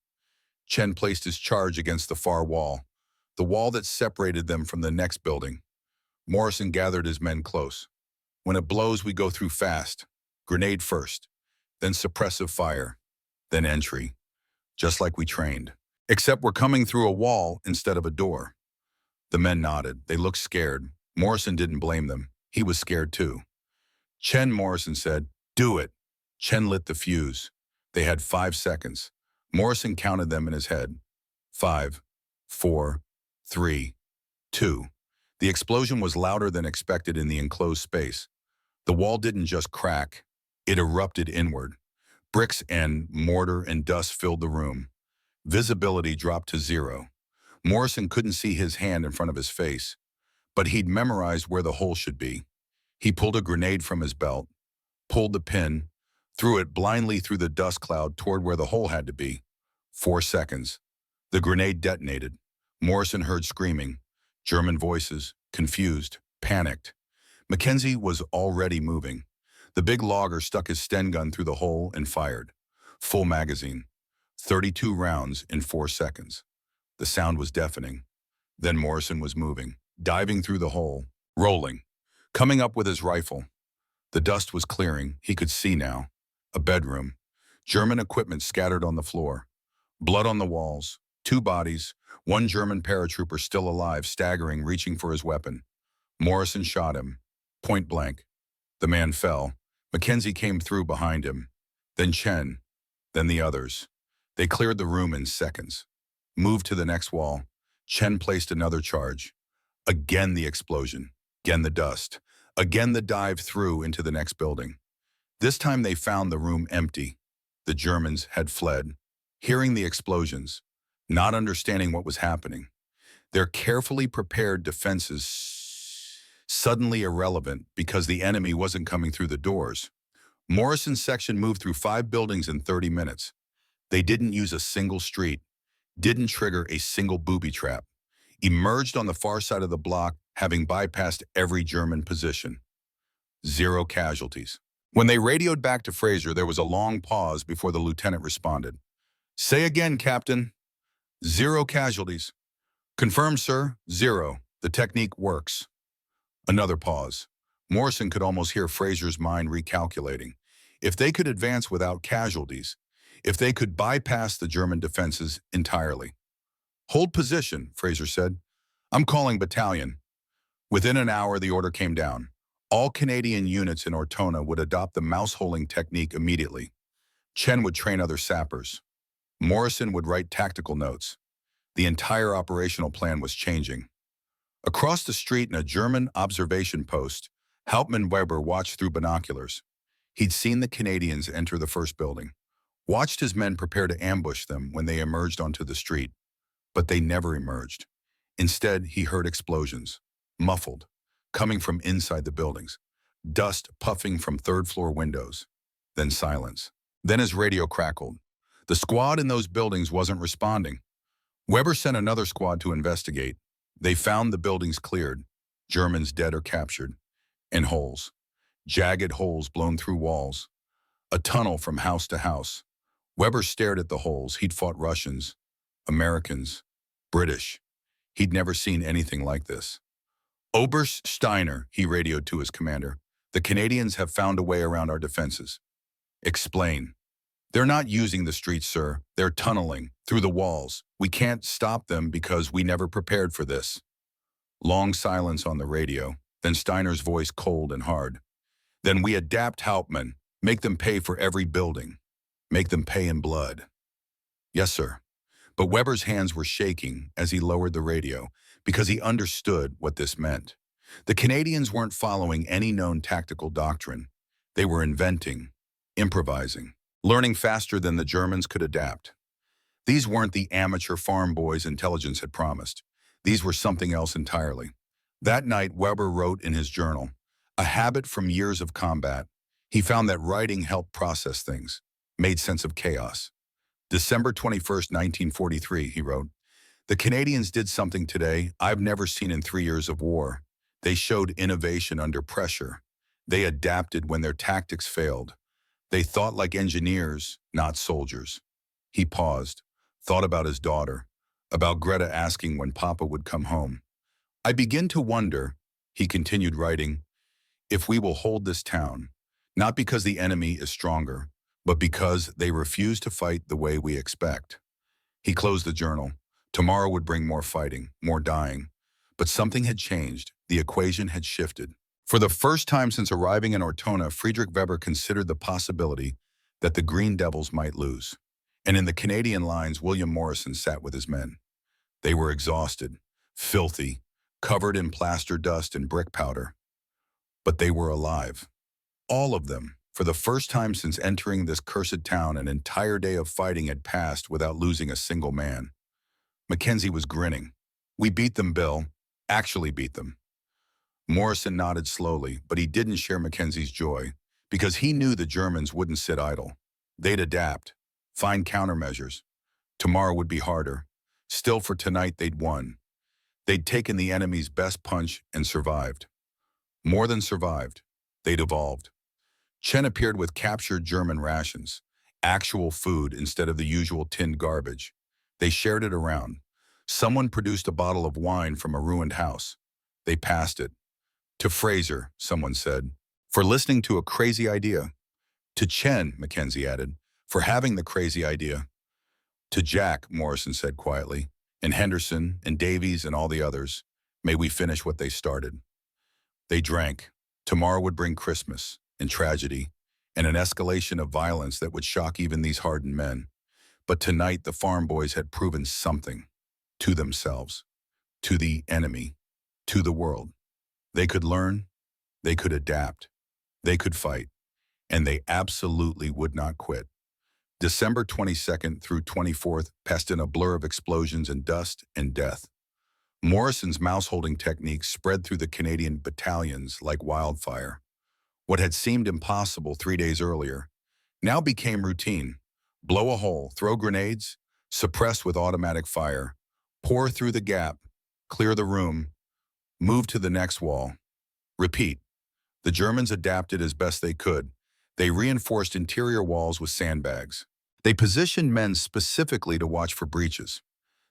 Chen placed his charge against the far wall, the wall that separated them from the next building. Morrison gathered his men close. When it blows, we go through fast. Grenade first, then suppressive fire, then entry. Just like we trained. Except we're coming through a wall instead of a door. The men nodded. They looked scared. Morrison didn't blame them. He was scared too. Chen, Morrison said, do it. Chen lit the fuse. They had 5 seconds. Morrison counted them in his head. 5, 4, 3, 2. The explosion was louder than expected in the enclosed space. The wall didn't just crack. It erupted inward. Bricks and mortar and dust filled the room. Visibility dropped to 0. Morrison couldn't see his hand in front of his face, but he'd memorized where the hole should be. He pulled a grenade from his belt, pulled the pin, threw it blindly through the dust cloud toward where the hole had to be. 4 seconds. The grenade detonated. Morrison heard screaming. German voices, confused, panicked. Mackenzie was already moving. The big logger stuck his Sten gun through the hole and fired. Full magazine. 32 rounds in 4 seconds. The sound was deafening. Then Morrison was moving, diving through the hole, rolling, coming up with his rifle. The dust was clearing. He could see now. A bedroom. German equipment scattered on the floor. Blood on the walls. 2 bodies. 1 German paratrooper still alive, staggering, reaching for his weapon. Morrison shot him. Point blank. The man fell. Mackenzie came through behind him. Then Chen. Then the others. They cleared the room in seconds. Moved to the next wall. Chen placed another charge. Again the explosion. Again the dust. Again the dive through into the next building. This time they found the room empty. The Germans had fled. Hearing the explosions, not understanding what was happening, their carefully prepared defenses suddenly irrelevant because the enemy wasn't coming through the doors. Morrison's section moved through 5 buildings in 30 minutes. They didn't use a single street, didn't trigger a single booby trap, emerged on the far side of the block, having bypassed every German position. 0 casualties. When they radioed back to Fraser, there was a long pause before the lieutenant responded. Say again, Captain. 0 casualties. Confirmed, sir. 0. The technique works. Another pause. Morrison could almost hear Fraser's mind recalculating. If they could advance without casualties, if they could bypass the German defenses entirely. Hold position, Fraser said. I'm calling battalion. Within an hour, the order came down. All Canadian units in Ortona would adopt the mouse-holing technique immediately. Chen would train other sappers. Morrison would write tactical notes. The entire operational plan was changing. Across the street in a German observation post, Hauptmann Weber watched through binoculars. He'd seen the Canadians enter the first building, watched his men prepare to ambush them when they emerged onto the street. But they never emerged. Instead, he heard explosions, muffled, coming from inside the buildings, dust puffing from third-floor windows, then silence. Then his radio crackled. The squad in those buildings wasn't responding. Weber sent another squad to investigate. They found the buildings cleared, Germans dead or captured, and holes. Jagged holes blown through walls. A tunnel from house to house. Weber stared at the holes. He'd fought Russians, Americans, British. He'd never seen anything like this. Oberst Steiner, he radioed to his commander. The Canadians have found a way around our defenses. Explain. They're not using the streets, sir. They're tunneling through the walls. We can't stop them because we never prepared for this. Long silence on the radio, then Steiner's voice cold and hard. Then we adapt Hauptmann, make them pay for every building. Make them pay in blood. Yes, sir. But Weber's hands were shaking as he lowered the radio because he understood what this meant. The Canadians weren't following any known tactical doctrine. They were inventing, improvising, learning faster than the Germans could adapt. These weren't the amateur farm boys intelligence had promised. These were something else entirely. That night, Weber wrote in his journal, a habit from years of combat. He found that writing helped process things, made sense of chaos. December 21st, 1943, he wrote, the Canadians did something today I've never seen in 3 years of war. They showed innovation under pressure. They adapted when their tactics failed. They thought like engineers, not soldiers. He paused, thought about his daughter, about Greta asking when Papa would come home. I begin to wonder, he continued writing, if we will hold this town, not because the enemy is stronger, but because they refuse to fight the way we expect. He closed the journal. Tomorrow would bring more fighting, more dying. But something had changed. The equation had shifted. For the first time since arriving in Ortona, Friedrich Weber considered the possibility that the Green Devils might lose. And in the Canadian lines, William Morrison sat with his men. They were exhausted, filthy, covered in plaster dust and brick powder. But they were alive. All of them. For the first time since entering this cursed town, an entire day of fighting had passed without losing a single man. Mackenzie was grinning. We beat them, Bill. Actually beat them. Morrison nodded slowly, but he didn't share Mackenzie's joy, because he knew the Germans wouldn't sit idle. They'd adapt, find countermeasures. Tomorrow would be harder. Still, for tonight, they'd won. They'd taken the enemy's best punch and survived. More than survived, they'd evolved. Chen appeared with captured German rations, actual food instead of the usual tinned garbage. They shared it around. Someone produced a bottle of wine from a ruined house. They passed it. To Fraser, someone said, for listening to a crazy idea. To Chen, Mackenzie added, for having the crazy idea. To Jack, Morrison said quietly, and Henderson and Davies and all the others, may we finish what they started. They drank. Tomorrow would bring Christmas and tragedy and an escalation of violence that would shock even these hardened men. But tonight the farm boys had proven something to themselves, to the enemy, to the world. They could learn, they could adapt, they could fight, and they absolutely would not quit. December 22nd through 24th passed in a blur of explosions and dust and death. Morrison's mouse-holding techniques spread through the Canadian battalions like wildfire. What had seemed impossible 3 days earlier now became routine. Blow a hole, throw grenades, suppress with automatic fire, pour through the gap, clear the room, move to the next wall. Repeat. The Germans adapted as best they could. They reinforced interior walls with sandbags. They positioned men specifically to watch for breaches.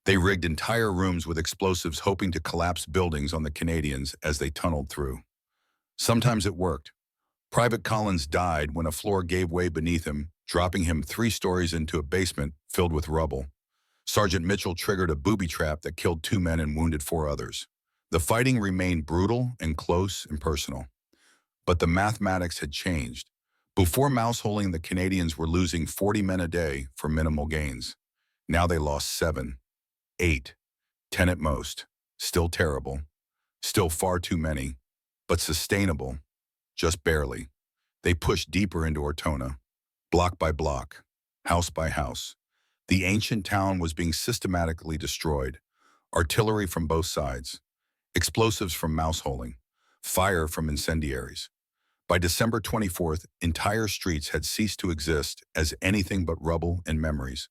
They rigged entire rooms with explosives hoping to collapse buildings on the Canadians as they tunneled through. Sometimes it worked. Private Collins died when a floor gave way beneath him, dropping him 3 stories into a basement filled with rubble. Sergeant Mitchell triggered a booby trap that killed 2 men and wounded 4 others. The fighting remained brutal and close and personal. But the mathematics had changed. Before mouse-holing, the Canadians were losing 40 men a day for minimal gains. Now they lost 7, 8, 10 at most. Still terrible. Still far too many. But sustainable. Just barely. They pushed deeper into Ortona. Block by block. House by house. The ancient town was being systematically destroyed. Artillery from both sides. Explosives from mouse-holing. Fire from incendiaries. By December 24th, entire streets had ceased to exist as anything but rubble and memories.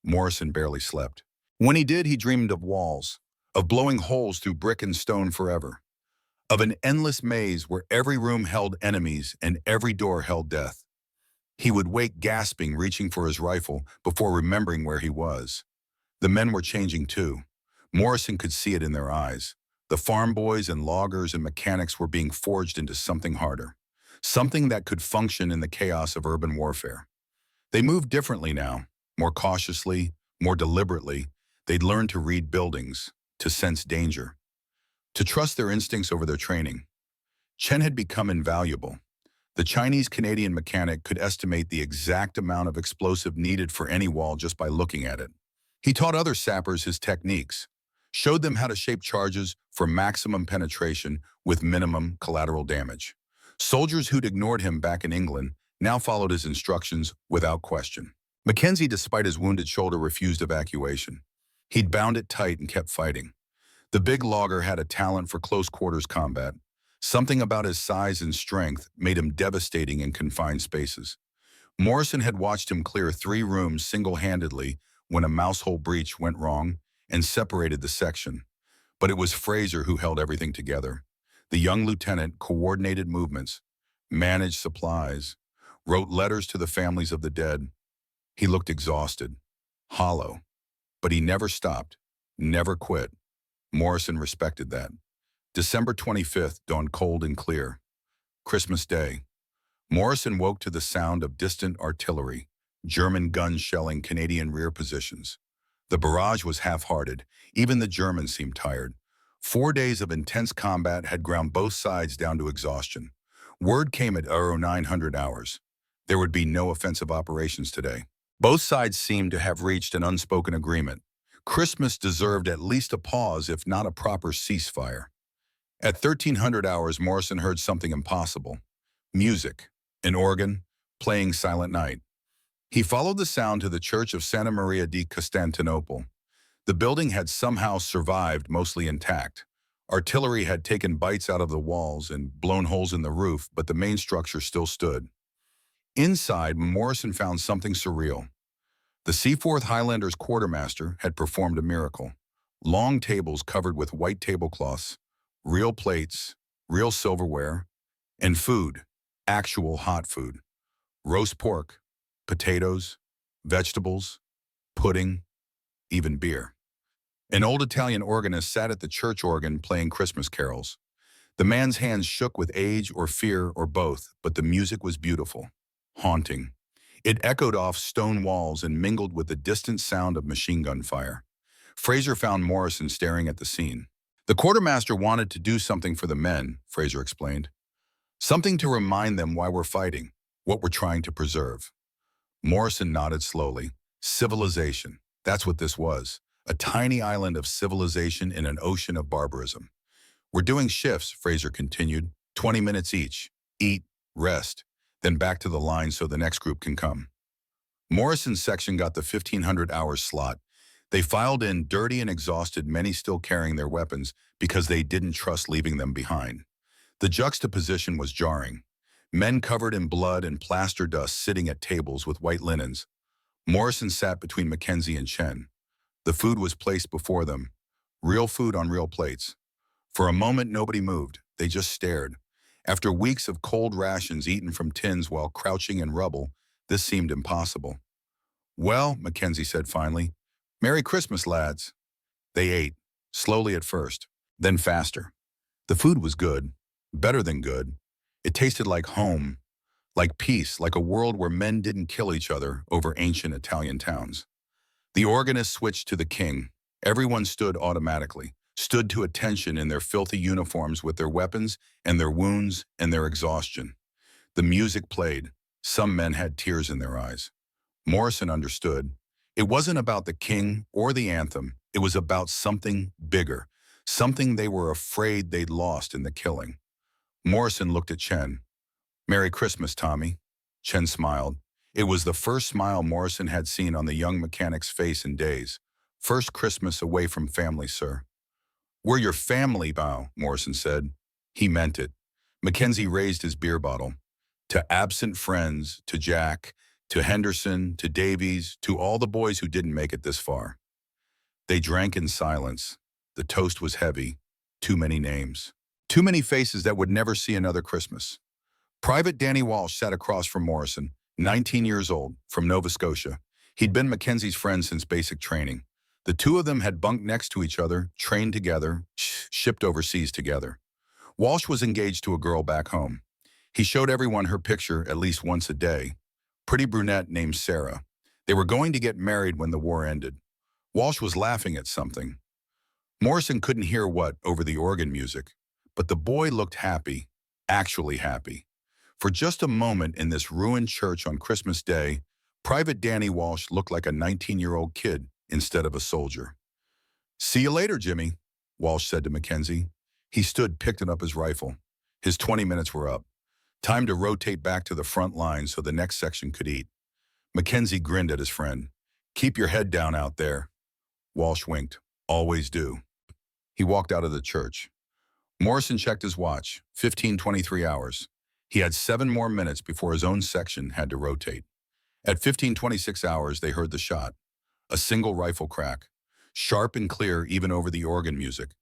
Morrison barely slept. When he did, he dreamed of walls, of blowing holes through brick and stone forever, of an endless maze where every room held enemies and every door held death. He would wake gasping, reaching for his rifle before remembering where he was. The men were changing too. Morrison could see it in their eyes. The farm boys and loggers and mechanics were being forged into something harder. Something that could function in the chaos of urban warfare. They moved differently now, more cautiously, more deliberately. They'd learned to read buildings, to sense danger, to trust their instincts over their training. Chen had become invaluable. The Chinese-Canadian mechanic could estimate the exact amount of explosive needed for any wall just by looking at it. He taught other sappers his techniques, showed them how to shape charges for maximum penetration with minimum collateral damage. Soldiers who'd ignored him back in England now followed his instructions without question. Mackenzie, despite his wounded shoulder, refused evacuation. He'd bound it tight and kept fighting. The big logger had a talent for close-quarters combat. Something about his size and strength made him devastating in confined spaces. Morrison had watched him clear 3 rooms single-handedly when a mousehole breach went wrong and separated the section. But it was Fraser who held everything together. The young lieutenant coordinated movements, managed supplies, wrote letters to the families of the dead. He looked exhausted, hollow, but he never stopped, never quit. Morrison respected that. December 25th dawned cold and clear. Christmas Day. Morrison woke to the sound of distant artillery, German guns shelling Canadian rear positions. The barrage was half-hearted. Even the Germans seemed tired. 4 days of intense combat had ground both sides down to exhaustion. Word came at 0900 hours. There would be no offensive operations today. Both sides seemed to have reached an unspoken agreement. Christmas deserved at least a pause, if not a proper ceasefire. At 1300 hours, Morrison heard something impossible. Music, an organ, playing Silent Night. He followed the sound to the church of Santa Maria di Costantinopoli. The building had somehow survived, mostly intact. Artillery had taken bites out of the walls and blown holes in the roof, but the main structure still stood. Inside, Morrison found something surreal. The Seaforth Highlanders quartermaster had performed a miracle. Long tables covered with white tablecloths, real plates, real silverware, and food, actual hot food. Roast pork, potatoes, vegetables, pudding, even beer. An old Italian organist sat at the church organ playing Christmas carols. The man's hands shook with age or fear or both, but the music was beautiful, haunting. It echoed off stone walls and mingled with the distant sound of machine gun fire. Fraser found Morrison staring at the scene. The quartermaster wanted to do something for the men, Fraser explained. Something to remind them why we're fighting, what we're trying to preserve. Morrison nodded slowly. Civilization. That's what this was. A tiny island of civilization in an ocean of barbarism. We're doing shifts, Fraser continued, 20 minutes each. Eat, rest, then back to the line so the next group can come. Morrison's section got the 1,500 hours slot. They filed in dirty and exhausted, many still carrying their weapons because they didn't trust leaving them behind. The juxtaposition was jarring. Men covered in blood and plaster dust sitting at tables with white linens. Morrison sat between Mackenzie and Chen. The food was placed before them. Real food on real plates. For a moment, nobody moved. They just stared. After weeks of cold rations eaten from tins while crouching in rubble, this seemed impossible. Well, Mackenzie said finally, Merry Christmas, lads. They ate, slowly at first, then faster. The food was good, better than good. It tasted like home, like peace, like a world where men didn't kill each other over ancient Italian towns. The organist switched to the king. Everyone stood automatically, stood to attention in their filthy uniforms with their weapons and their wounds and their exhaustion. The music played. Some men had tears in their eyes. Morrison understood. It wasn't about the king or the anthem. It was about something bigger, something they were afraid they'd lost in the killing. Morrison looked at Chen. Merry Christmas, Tommy. Chen smiled. It was the first smile Morrison had seen on the young mechanic's face in days. First Christmas away from family, sir. We're your family, Bow, Morrison said. He meant it. Mackenzie raised his beer bottle. To absent friends, to Jack, to Henderson, to Davies, to all the boys who didn't make it this far. They drank in silence. The toast was heavy. Too many names. Too many faces that would never see another Christmas. Private Danny Walsh sat across from Morrison, 19 years old, from Nova Scotia. He'd been Mackenzie's friend since basic training. The two of them had bunked next to each other, trained together, shipped overseas together. Walsh was engaged to a girl back home. He showed everyone her picture at least once a day. Pretty brunette named Sarah. They were going to get married when the war ended. Walsh was laughing at something. Morrison couldn't hear what over the organ music, but the boy looked happy, actually happy. For just a moment in this ruined church on Christmas Day, Private Danny Walsh looked like a 19-year-old kid instead of a soldier. See you later, Jimmy, Walsh said to Mackenzie. He stood, picked up his rifle. His 20 minutes were up. Time to rotate back to the front line so the next section could eat. Mackenzie grinned at his friend. Keep your head down out there. Walsh winked. Always do. He walked out of the church. Morrison checked his watch. 15:23 hours. He had 7 more minutes before his own section had to rotate. At 15:26 hours, they heard the shot. A single rifle crack. Sharp and clear even over the organ music.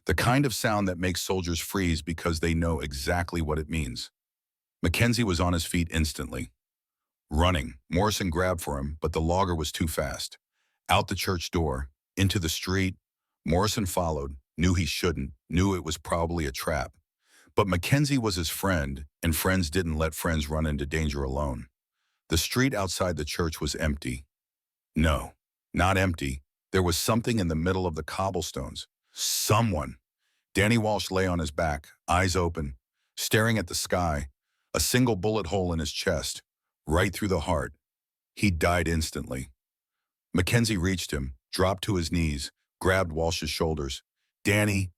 The kind of sound that makes soldiers freeze because they know exactly what it means. Mackenzie was on his feet instantly. Running, Morrison grabbed for him, but the logger was too fast. Out the church door, into the street. Morrison followed, knew he shouldn't, knew it was probably a trap. But Mackenzie was his friend, and friends didn't let friends run into danger alone. The street outside the church was empty. No, not empty. There was something in the middle of the cobblestones. Someone. Danny Walsh lay on his back, eyes open, staring at the sky, a single bullet hole in his chest, right through the heart. He died instantly. Mackenzie reached him, dropped to his knees, grabbed Walsh's shoulders. Danny,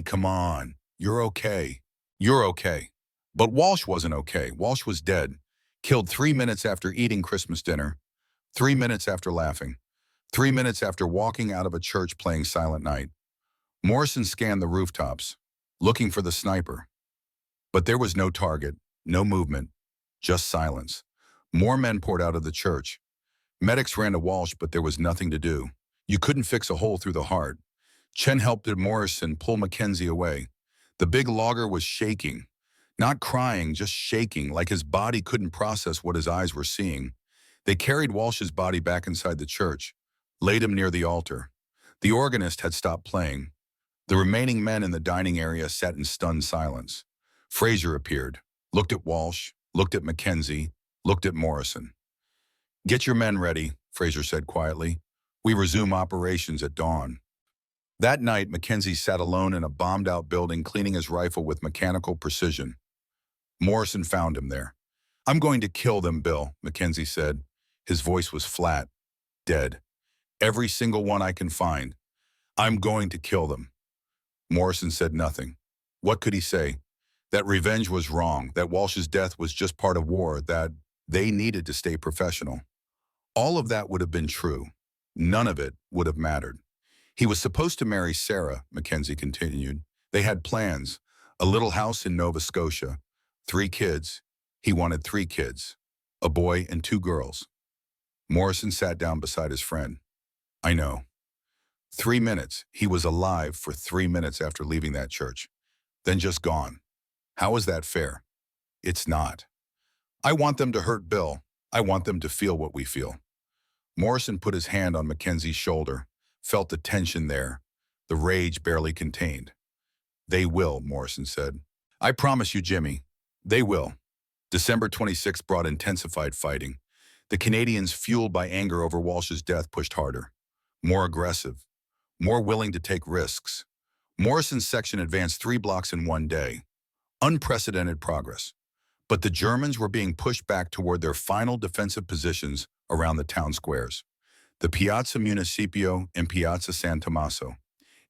come on. You're okay. You're okay. But Walsh wasn't okay. Walsh was dead. Killed 3 minutes after eating Christmas dinner. 3 minutes after laughing. 3 minutes after walking out of a church playing Silent Night. Morrison scanned the rooftops, looking for the sniper. But there was no target, no movement, just silence. More men poured out of the church. Medics ran to Walsh, but there was nothing to do. You couldn't fix a hole through the heart. Chen helped Morrison pull Mackenzie away. The big logger was shaking. Not crying, just shaking, like his body couldn't process what his eyes were seeing. They carried Walsh's body back inside the church, laid him near the altar. The organist had stopped playing. The remaining men in the dining area sat in stunned silence. Fraser appeared, looked at Walsh, looked at Mackenzie, looked at Morrison. "Get your men ready," Fraser said quietly. "We resume operations at dawn." That night, Mackenzie sat alone in a bombed-out building cleaning his rifle with mechanical precision. Morrison found him there. "I'm going to kill them, Bill," Mackenzie said. His voice was flat, dead. "Every single one I can find. I'm going to kill them." Morrison said nothing. What could he say? That revenge was wrong, that Walsh's death was just part of war, that they needed to stay professional. All of that would have been true. None of it would have mattered. He was supposed to marry Sarah, Mackenzie continued. They had plans, a little house in Nova Scotia, 3 kids. He wanted 3 kids, a boy and 2 girls. Morrison sat down beside his friend. "I know. 3 minutes. He was alive for 3 minutes after leaving that church, then just gone. How is that fair? It's not. I want them to hurt Bill. I want them to feel what we feel." Morrison put his hand on Mackenzie's shoulder, felt the tension there, the rage barely contained. "They will," Morrison said. "I promise you, Jimmy, they will." December 26th brought intensified fighting. The Canadians, fueled by anger over Walsh's death, pushed harder, more aggressive, more willing to take risks. Morrison's section advanced 3 blocks in 1 day. Unprecedented progress. But the Germans were being pushed back toward their final defensive positions around the town squares, the Piazza Municipio and Piazza San Tommaso.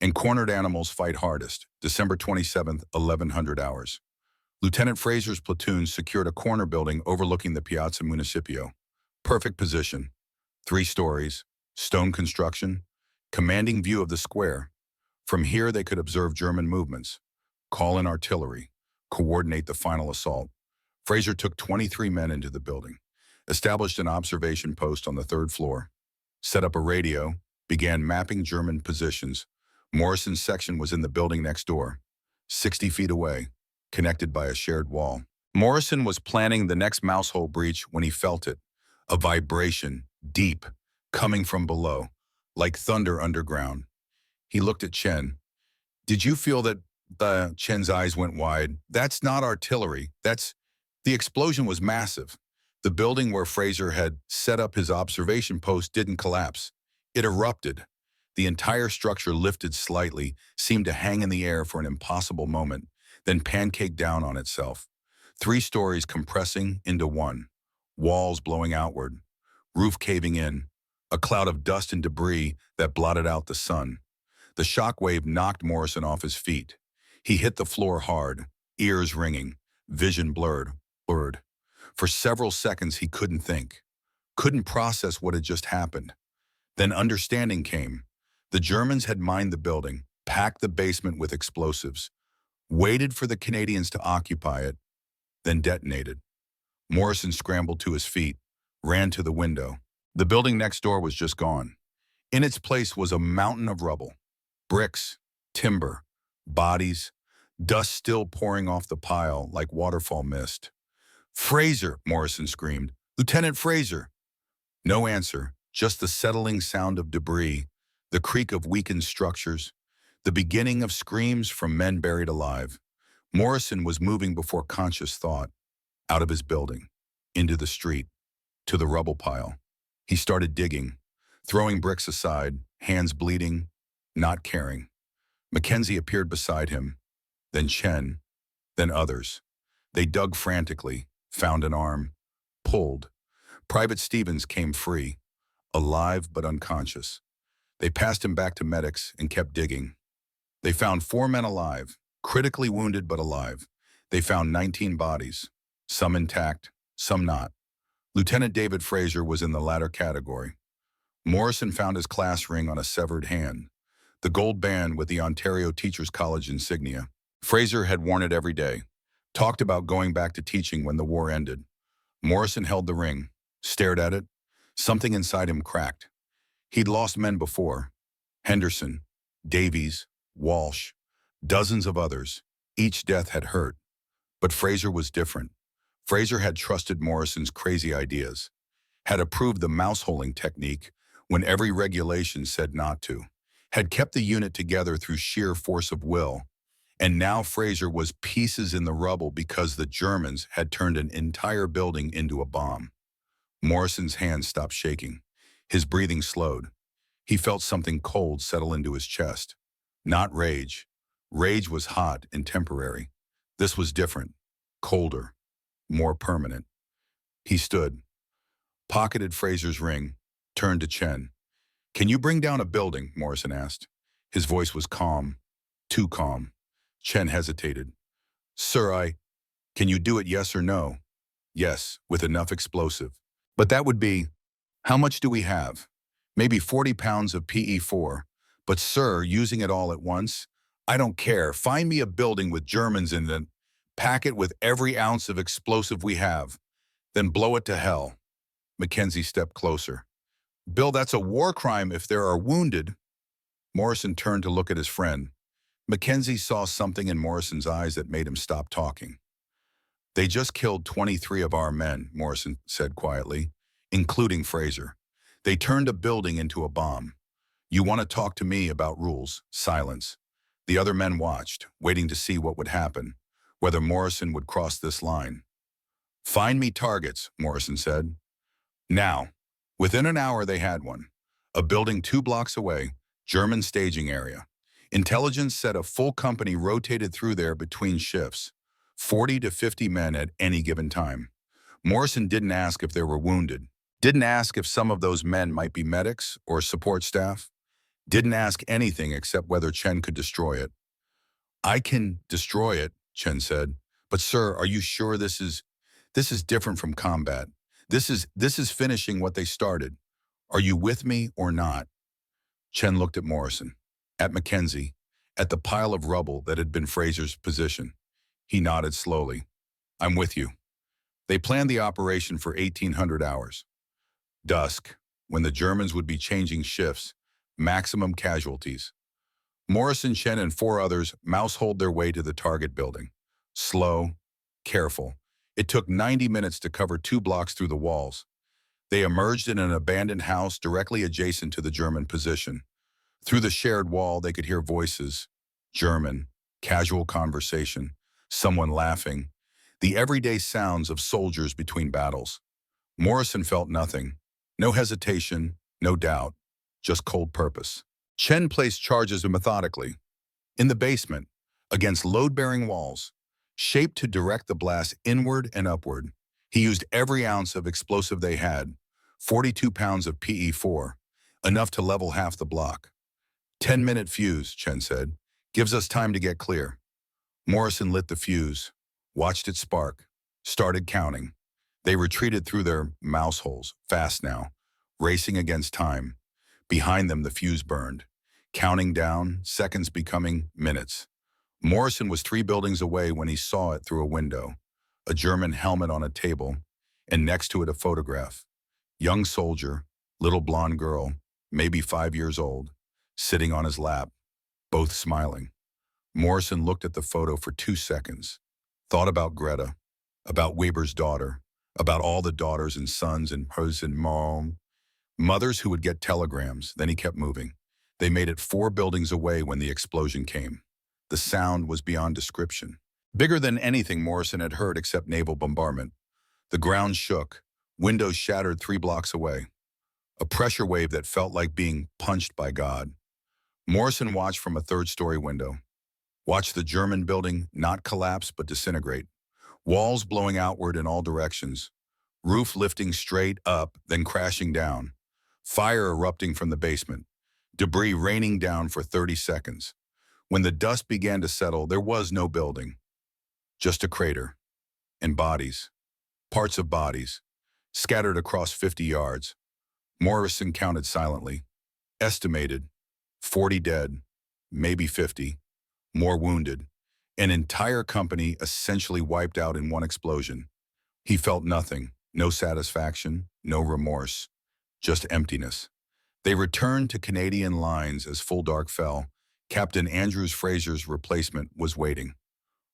And cornered animals fight hardest, December 27th, 1100 hours. Lieutenant Fraser's platoon secured a corner building overlooking the Piazza Municipio. Perfect position, 3 stories, stone construction, commanding view of the square. From here they could observe German movements, call in artillery, coordinate the final assault. Fraser took 23 men into the building, established an observation post on the 3rd floor, set up a radio, began mapping German positions. Morrison's section was in the building next door, 60 feet away, connected by a shared wall. Morrison was planning the next mousehole breach when he felt it, a vibration, deep, coming from below, like thunder underground. He looked at Chen. "Did you feel that?" Chen's eyes went wide. "That's not artillery. The explosion was massive." The building where Fraser had set up his observation post didn't collapse. It erupted. The entire structure lifted slightly, seemed to hang in the air for an impossible moment, then pancaked down on itself. 3 stories compressing into 1. Walls blowing outward. Roof caving in. A cloud of dust and debris that blotted out the sun. The shockwave knocked Morrison off his feet. He hit the floor hard, ears ringing, vision blurred. For several seconds he couldn't think, couldn't process what had just happened. Then understanding came. The Germans had mined the building, packed the basement with explosives, waited for the Canadians to occupy it, then detonated. Morrison scrambled to his feet, ran to the window. The building next door was just gone. In its place was a mountain of rubble. Bricks, timber, bodies, dust still pouring off the pile like waterfall mist. "Fraser!" Morrison screamed. "Lieutenant Fraser!" No answer, just the settling sound of debris, the creak of weakened structures, the beginning of screams from men buried alive. Morrison was moving before conscious thought, out of his building, into the street, to the rubble pile. He started digging, throwing bricks aside, hands bleeding, not caring. Mackenzie appeared beside him, then Chen, then others. They dug frantically, found an arm, pulled. Private Stevens came free, alive but unconscious. They passed him back to medics and kept digging. They found 4 men alive, critically wounded but alive. They found 19 bodies, some intact, some not. Lieutenant David Fraser was in the latter category. Morrison found his class ring on a severed hand, the gold band with the Ontario Teachers College insignia. Fraser had worn it every day, talked about going back to teaching when the war ended. Morrison held the ring, stared at it. Something inside him cracked. He'd lost men before. Henderson, Davies, Walsh, dozens of others. Each death had hurt. But Fraser was different. Fraser had trusted Morrison's crazy ideas, had approved the mouse-holing technique when every regulation said not to, had kept the unit together through sheer force of will, and now Fraser was pieces in the rubble because the Germans had turned an entire building into a bomb. Morrison's hands stopped shaking. His breathing slowed. He felt something cold settle into his chest. Not rage. Rage was hot and temporary. This was different, colder, more permanent. He stood, pocketed Fraser's ring, turned to Chen. "Can you bring down a building?" Morrison asked. His voice was calm, too calm. Chen hesitated. "Sir, can you do it, yes or no?" "Yes, with enough explosive." "But that would be, how much do we have?" "Maybe 40 pounds of PE4. But sir, using it all at once? I don't care. Find me a building with Germans in it. Pack it with every ounce of explosive we have. Then blow it to hell." Mackenzie stepped closer. "Bill, that's a war crime if there are wounded." Morrison turned to look at his friend. Mackenzie saw something in Morrison's eyes that made him stop talking. "They just killed 23 of our men," Morrison said quietly, "including Fraser. They turned a building into a bomb. You want to talk to me about rules?" Silence. The other men watched, waiting to see what would happen, whether Morrison would cross this line. "Find me targets," Morrison said. Now. Within an hour they had one. A building 2 blocks away, German staging area. Intelligence said a full company rotated through there between shifts, 40 to 50 men at any given time. Morrison didn't ask if there were wounded, didn't ask if some of those men might be medics or support staff, didn't ask anything except whether Chen could destroy it. "I can destroy it," Chen said. "But sir, are you sure this is different from combat? This is finishing what they started. Are you with me or not?" Chen looked at Morrison, at Mackenzie, at the pile of rubble that had been Fraser's position. He nodded slowly. "I'm with you." They planned the operation for 1,800 hours. Dusk, when the Germans would be changing shifts, maximum casualties. Morrison, Chen, and 4 others mouse-holed their way to the target building. Slow, careful. It took 90 minutes to cover 2 blocks through the walls. They emerged in an abandoned house directly adjacent to the German position. Through the shared wall, they could hear voices. German, casual conversation, someone laughing. The everyday sounds of soldiers between battles. Morrison felt nothing. No hesitation, no doubt, just cold purpose. Chen placed charges methodically. In the basement, against load-bearing walls, shaped to direct the blast inward and upward. He used every ounce of explosive they had, 42 pounds of PE4, enough to level half the block. 10-minute fuse, Chen said. Gives us time to get clear. Morrison lit the fuse, watched it spark, started counting. They retreated through their mouse holes, fast now, racing against time. Behind them, the fuse burned, counting down, seconds becoming minutes. Morrison was 3 buildings away when he saw it through a window, a German helmet on a table, and next to it a photograph. Young soldier, little blonde girl, maybe 5 years old, sitting on his lap, both smiling. Morrison looked at the photo for 2 seconds, thought about Greta, about Weber's daughter, about all the daughters and sons and hers and mom, mothers who would get telegrams. Then he kept moving. They made it 4 buildings away when the explosion came. The sound was beyond description. Bigger than anything Morrison had heard except naval bombardment. The ground shook. Windows shattered 3 blocks away. A pressure wave that felt like being punched by God. Morrison watched from a 3rd-story window. Watched the German building not collapse but disintegrate. Walls blowing outward in all directions. Roof lifting straight up, then crashing down. Fire erupting from the basement. Debris raining down for 30 seconds. When the dust began to settle, there was no building. Just a crater. And bodies. Parts of bodies. Scattered across 50 yards. Morrison counted silently. Estimated. 40 dead. Maybe 50. More wounded. An entire company essentially wiped out in one explosion. He felt nothing. No satisfaction. No remorse. Just emptiness. They returned to Canadian lines as full dark fell, Captain Andrews Fraser's replacement was waiting.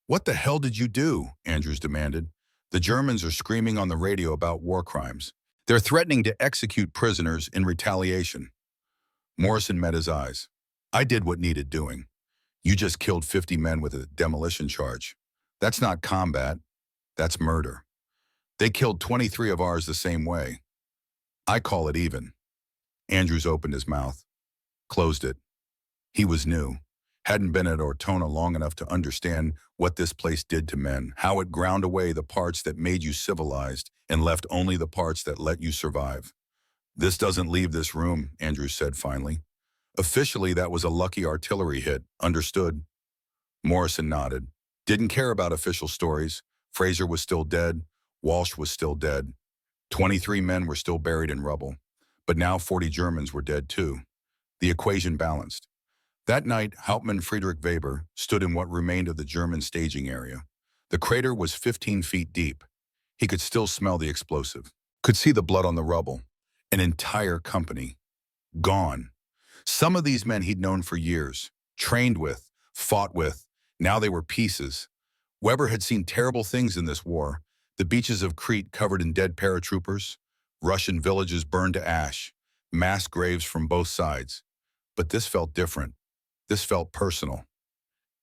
"What the hell did you do?" Andrews demanded. "The Germans are screaming on the radio about war crimes. They're threatening to execute prisoners in retaliation." Morrison met his eyes. "I did what needed doing. You just killed 50 men with a demolition charge. That's not combat. That's murder. They killed 23 of ours the same way. I call it even." Andrews opened his mouth, closed it. He was new, hadn't been at Ortona long enough to understand what this place did to men, how it ground away the parts that made you civilized and left only the parts that let you survive. "This doesn't leave this room," Andrews said finally. "Officially, that was a lucky artillery hit. Understood?" Morrison nodded. Didn't care about official stories. Fraser was still dead. Walsh was still dead. 23 men were still buried in rubble. But now 40 Germans were dead too. The equation balanced. That night, Hauptmann Friedrich Weber stood in what remained of the German staging area. The crater was 15 feet deep. He could still smell the explosive. Could see the blood on the rubble. An entire company. Gone. Some of these men he'd known for years, trained with, fought with. Now they were pieces. Weber had seen terrible things in this war. The beaches of Crete covered in dead paratroopers, Russian villages burned to ash, mass graves from both sides. But this felt different. This felt personal.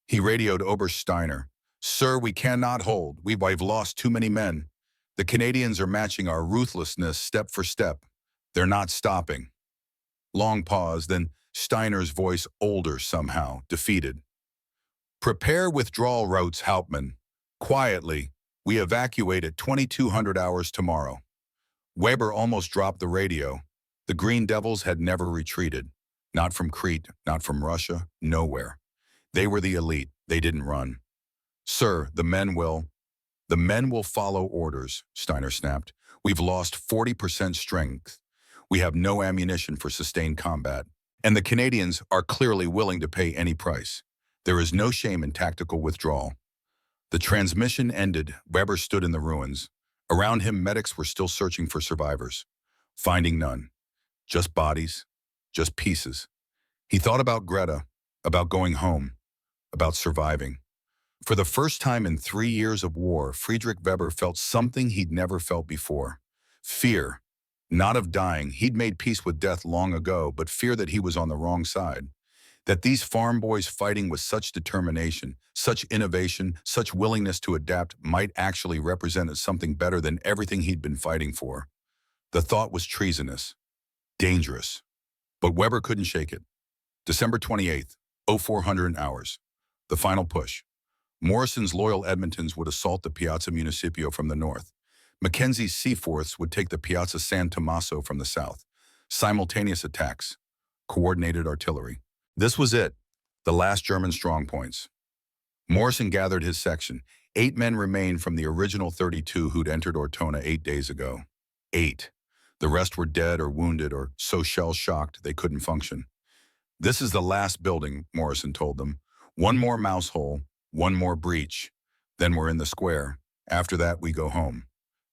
He radioed Oberst Steiner. "Sir, we cannot hold. We've lost too many men. The Canadians are matching our ruthlessness step for step. They're not stopping." Long pause, then Steiner's voice, older somehow, defeated. "Prepare withdrawal routes, Hauptmann. Quietly, we evacuate at 2200 hours tomorrow." Weber almost dropped the radio. The Green Devils had never retreated. Not from Crete, not from Russia, nowhere. They were the elite. They didn't run. "Sir, the men will follow orders," Steiner snapped. "We've lost 40% strength. We have no ammunition for sustained combat. And the Canadians are clearly willing to pay any price. There is no shame in tactical withdrawal." The transmission ended. Weber stood in the ruins. Around him, medics were still searching for survivors. Finding none. Just bodies. Just pieces. He thought about Greta, about going home, about surviving. For the first time in 3 years of war, Friedrich Weber felt something he'd never felt before. Fear. Not of dying. He'd made peace with death long ago, but fear that he was on the wrong side. That these farm boys fighting with such determination, such innovation, such willingness to adapt might actually represent something better than everything he'd been fighting for. The thought was treasonous. Dangerous. But Weber couldn't shake it. December 28th, 0400 hours. The final push. Morrison's loyal Edmontons would assault the Piazza Municipio from the north. Mackenzie's Seaforths would take the Piazza San Tommaso from the south. Simultaneous attacks. Coordinated artillery. This was it. The last German strongpoints. Morrison gathered his section. 8 men remained from the original 32 who'd entered Ortona 8 days ago. 8. The rest were dead or wounded or so shell-shocked they couldn't function. "This is the last building," Morrison told them. "One more mouse hole, one more breach. Then we're in the square. After that, we go home."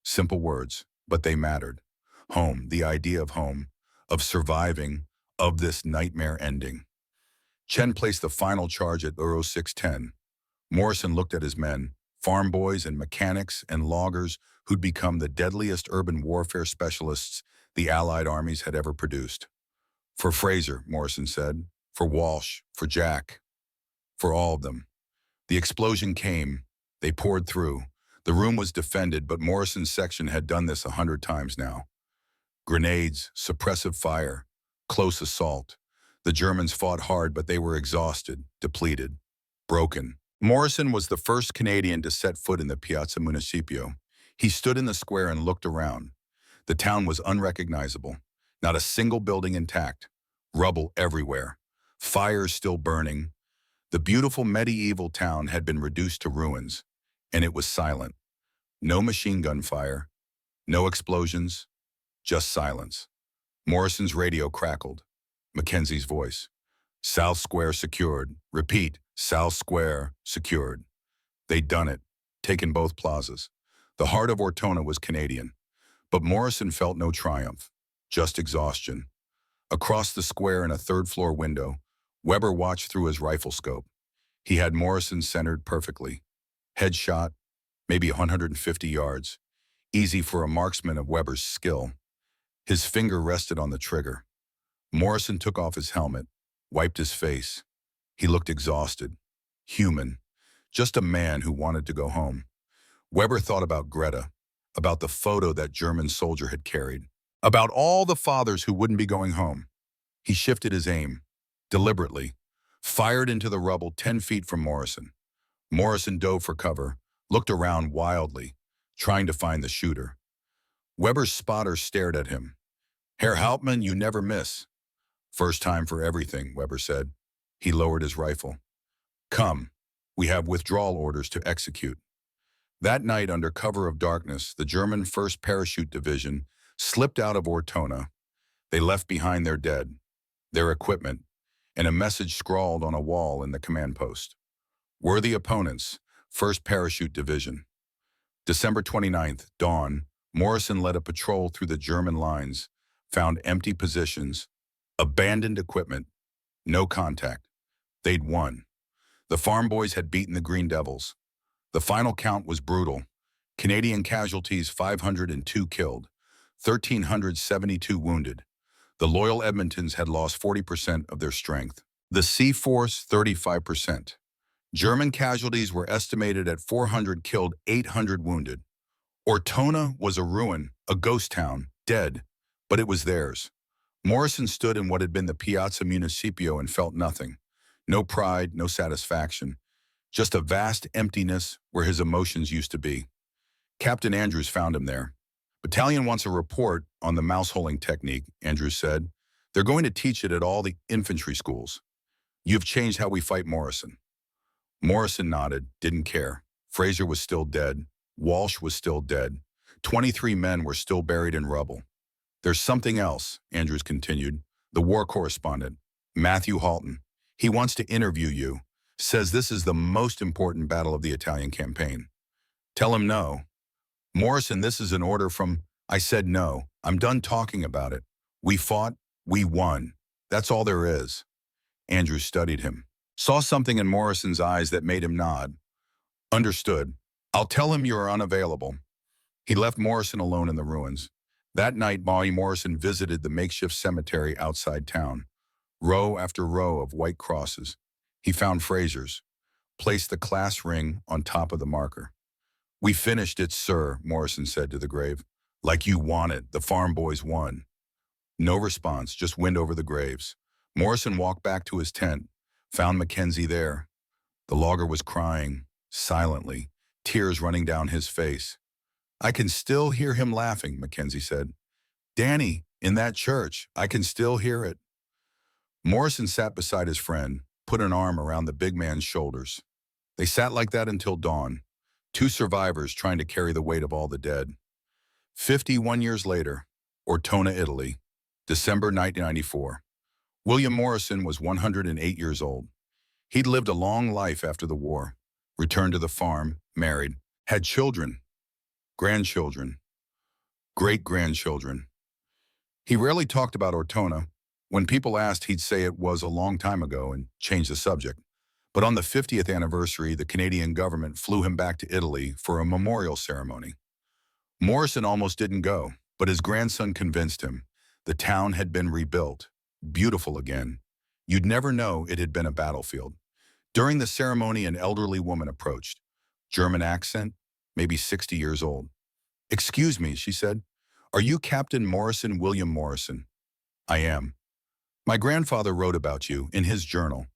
Simple words, but they mattered. Home, the idea of home, of surviving, of this nightmare ending. Chen placed the final charge at Euro 610. Morrison looked at his men, farm boys and mechanics and loggers who'd become the deadliest urban warfare specialists the Allied armies had ever produced. "For Fraser," Morrison said, "for Walsh, for Jack, for all of them." The explosion came. They poured through. The room was defended, but Morrison's section had done this 100 times now. Grenades, suppressive fire, close assault. The Germans fought hard, but they were exhausted, depleted, broken. Morrison was the first Canadian to set foot in the Piazza Municipio. He stood in the square and looked around. The town was unrecognizable. Not a single building intact. Rubble everywhere. Fires still burning. The beautiful medieval town had been reduced to ruins, and it was silent. No machine gun fire. No explosions. Just silence. Morrison's radio crackled. Mackenzie's voice. "South Square secured. Repeat, South Square secured." They'd done it. Taken both plazas. The heart of Ortona was Canadian. But Morrison felt no triumph. Just exhaustion. Across the square in a third-floor window, Weber watched through his rifle scope. He had Morrison centered perfectly. Headshot, maybe 150 yards. Easy for a marksman of Weber's skill. His finger rested on the trigger. Morrison took off his helmet, wiped his face. He looked exhausted. Human. Just a man who wanted to go home. Weber thought about Greta, about the photo that German soldier had carried, about all the fathers who wouldn't be going home. He shifted his aim, deliberately, fired into the rubble 10 feet from Morrison. Morrison dove for cover, looked around wildly, trying to find the shooter. Weber's spotter stared at him. "Herr Hauptmann, you never miss." "First time for everything," Weber said. He lowered his rifle. "Come, we have withdrawal orders to execute." That night, under cover of darkness, the German 1st Parachute Division slipped out of Ortona. They left behind their dead, their equipment, and a message scrawled on a wall in the command post. "Worthy opponents, 1st Parachute Division." December 29th, dawn, Morrison led a patrol through the German lines, found empty positions, abandoned equipment, no contact. They'd won. The farm boys had beaten the Green Devils. The final count was brutal. Canadian casualties 502 killed, 1,372 wounded. The loyal Edmontons had lost 40% of their strength. The Sea Force, 35%. German casualties were estimated at 400 killed, 800 wounded. Ortona was a ruin, a ghost town, dead, but it was theirs. Morrison stood in what had been the Piazza Municipio and felt nothing. No pride, no satisfaction. Just a vast emptiness where his emotions used to be. Captain Andrews found him there. "Battalion wants a report on the mouse-holing technique," Andrews said. "They're going to teach it at all the infantry schools. You've changed how we fight, Morrison." Morrison nodded, didn't care. Fraser was still dead. Walsh was still dead. 23 men were still buried in rubble. "There's something else," Andrews continued. "The war correspondent, Matthew Halton. He wants to interview you. Says this is the most important battle of the Italian campaign." "Tell him no." "Morrison, this is an order from—" "I said no. I'm done talking about it. We fought. We won. That's all there is." Andrews studied him. Saw something in Morrison's eyes that made him nod. "Understood. I'll tell him you are unavailable." He left Morrison alone in the ruins. That night, Morrison visited the makeshift cemetery outside town. Row after row of white crosses. He found Fraser's, placed the class ring on top of the marker. "We finished it, sir," Morrison said to the grave. "Like you wanted. The farm boys won." No response, just wind over the graves. Morrison walked back to his tent, found Mackenzie there. The logger was crying, silently, tears running down his face. "I can still hear him laughing," Mackenzie said. "Danny, in that church, I can still hear it." Morrison sat beside his friend, put an arm around the big man's shoulders. They sat like that until dawn, two survivors trying to carry the weight of all the dead. 51 years later, Ortona, Italy, December 1994. William Morrison was 108 years old. He'd lived a long life after the war, returned to the farm, married, had children, grandchildren, great-grandchildren. He rarely talked about Ortona. When people asked, he'd say it was a long time ago and change the subject. But on the 50th anniversary, the Canadian government flew him back to Italy for a memorial ceremony. Morrison almost didn't go, but his grandson convinced him. The town had been rebuilt, beautiful again. You'd never know it had been a battlefield. During the ceremony, an elderly woman approached. German accent, maybe 60 years old. "Excuse me," she said. "Are you Captain Morrison, William Morrison?" "I am." "My grandfather wrote about you in his journal.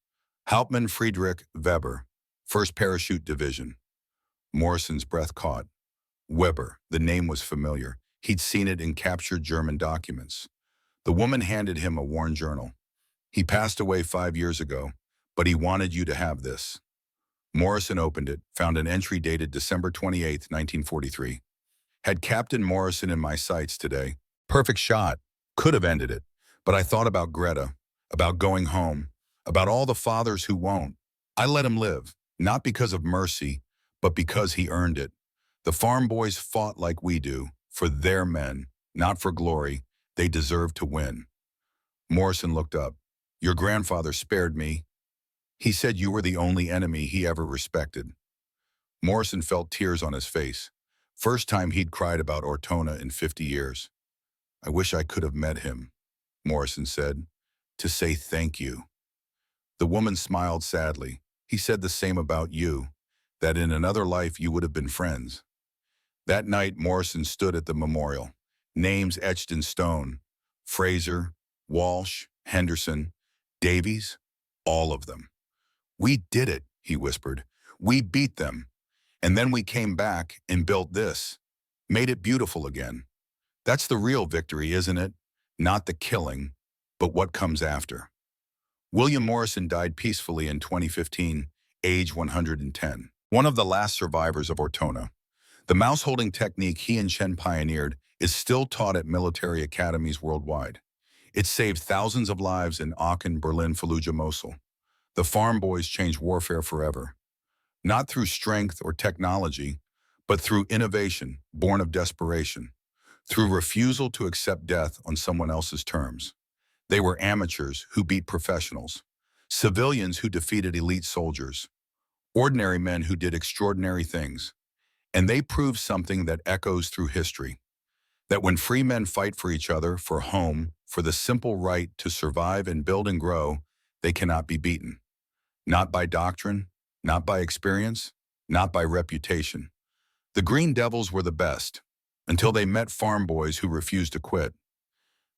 Hauptmann Friedrich Weber, 1st Parachute Division." Morrison's breath caught. Weber, the name was familiar. He'd seen it in captured German documents. The woman handed him a worn journal. "He passed away 5 years ago, but he wanted you to have this." Morrison opened it, found an entry dated December 28, 1943. "Had Captain Morrison in my sights today. Perfect shot. Could have ended it. But I thought about Greta, about going home, about all the fathers who won't. I let him live, not because of mercy, but because he earned it. The farm boys fought like we do, for their men, not for glory. They deserve to win." Morrison looked up. Your grandfather spared me. He said you were the only enemy he ever respected. Morrison felt tears on his face. First time he'd cried about Ortona in 50 years. I wish I could have met him, Morrison said, to say thank you. The woman smiled sadly. He said the same about you, that in another life you would have been friends. That night, Morrison stood at the memorial. Names etched in stone. Fraser, Walsh, Henderson, Davies, all of them. We did it, he whispered. We beat them. And then we came back and built this. Made it beautiful again. That's the real victory, isn't it? Not the killing, but what comes after. William Morrison died peacefully in 2015, age 110. One of the last survivors of Ortona. The mouse-holding technique he and Chen pioneered is still taught at military academies worldwide. It saved thousands of lives in Aachen, Berlin, Fallujah, Mosul. The farm boys changed warfare forever. Not through strength or technology, but through innovation born of desperation, through refusal to accept death on someone else's terms. They were amateurs who beat professionals, civilians who defeated elite soldiers, ordinary men who did extraordinary things. And they proved something that echoes through history, that when free men fight for each other, for home, for the simple right to survive and build and grow, they cannot be beaten. Not by doctrine, not by experience, not by reputation. The Green Devils were the best, until they met farm boys who refused to quit.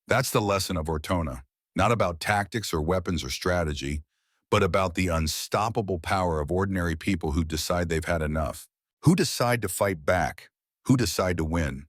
That's the lesson of Ortona, not about tactics or weapons or strategy, but about the unstoppable power of ordinary people who decide they've had enough, who decide to fight back, who decide to win.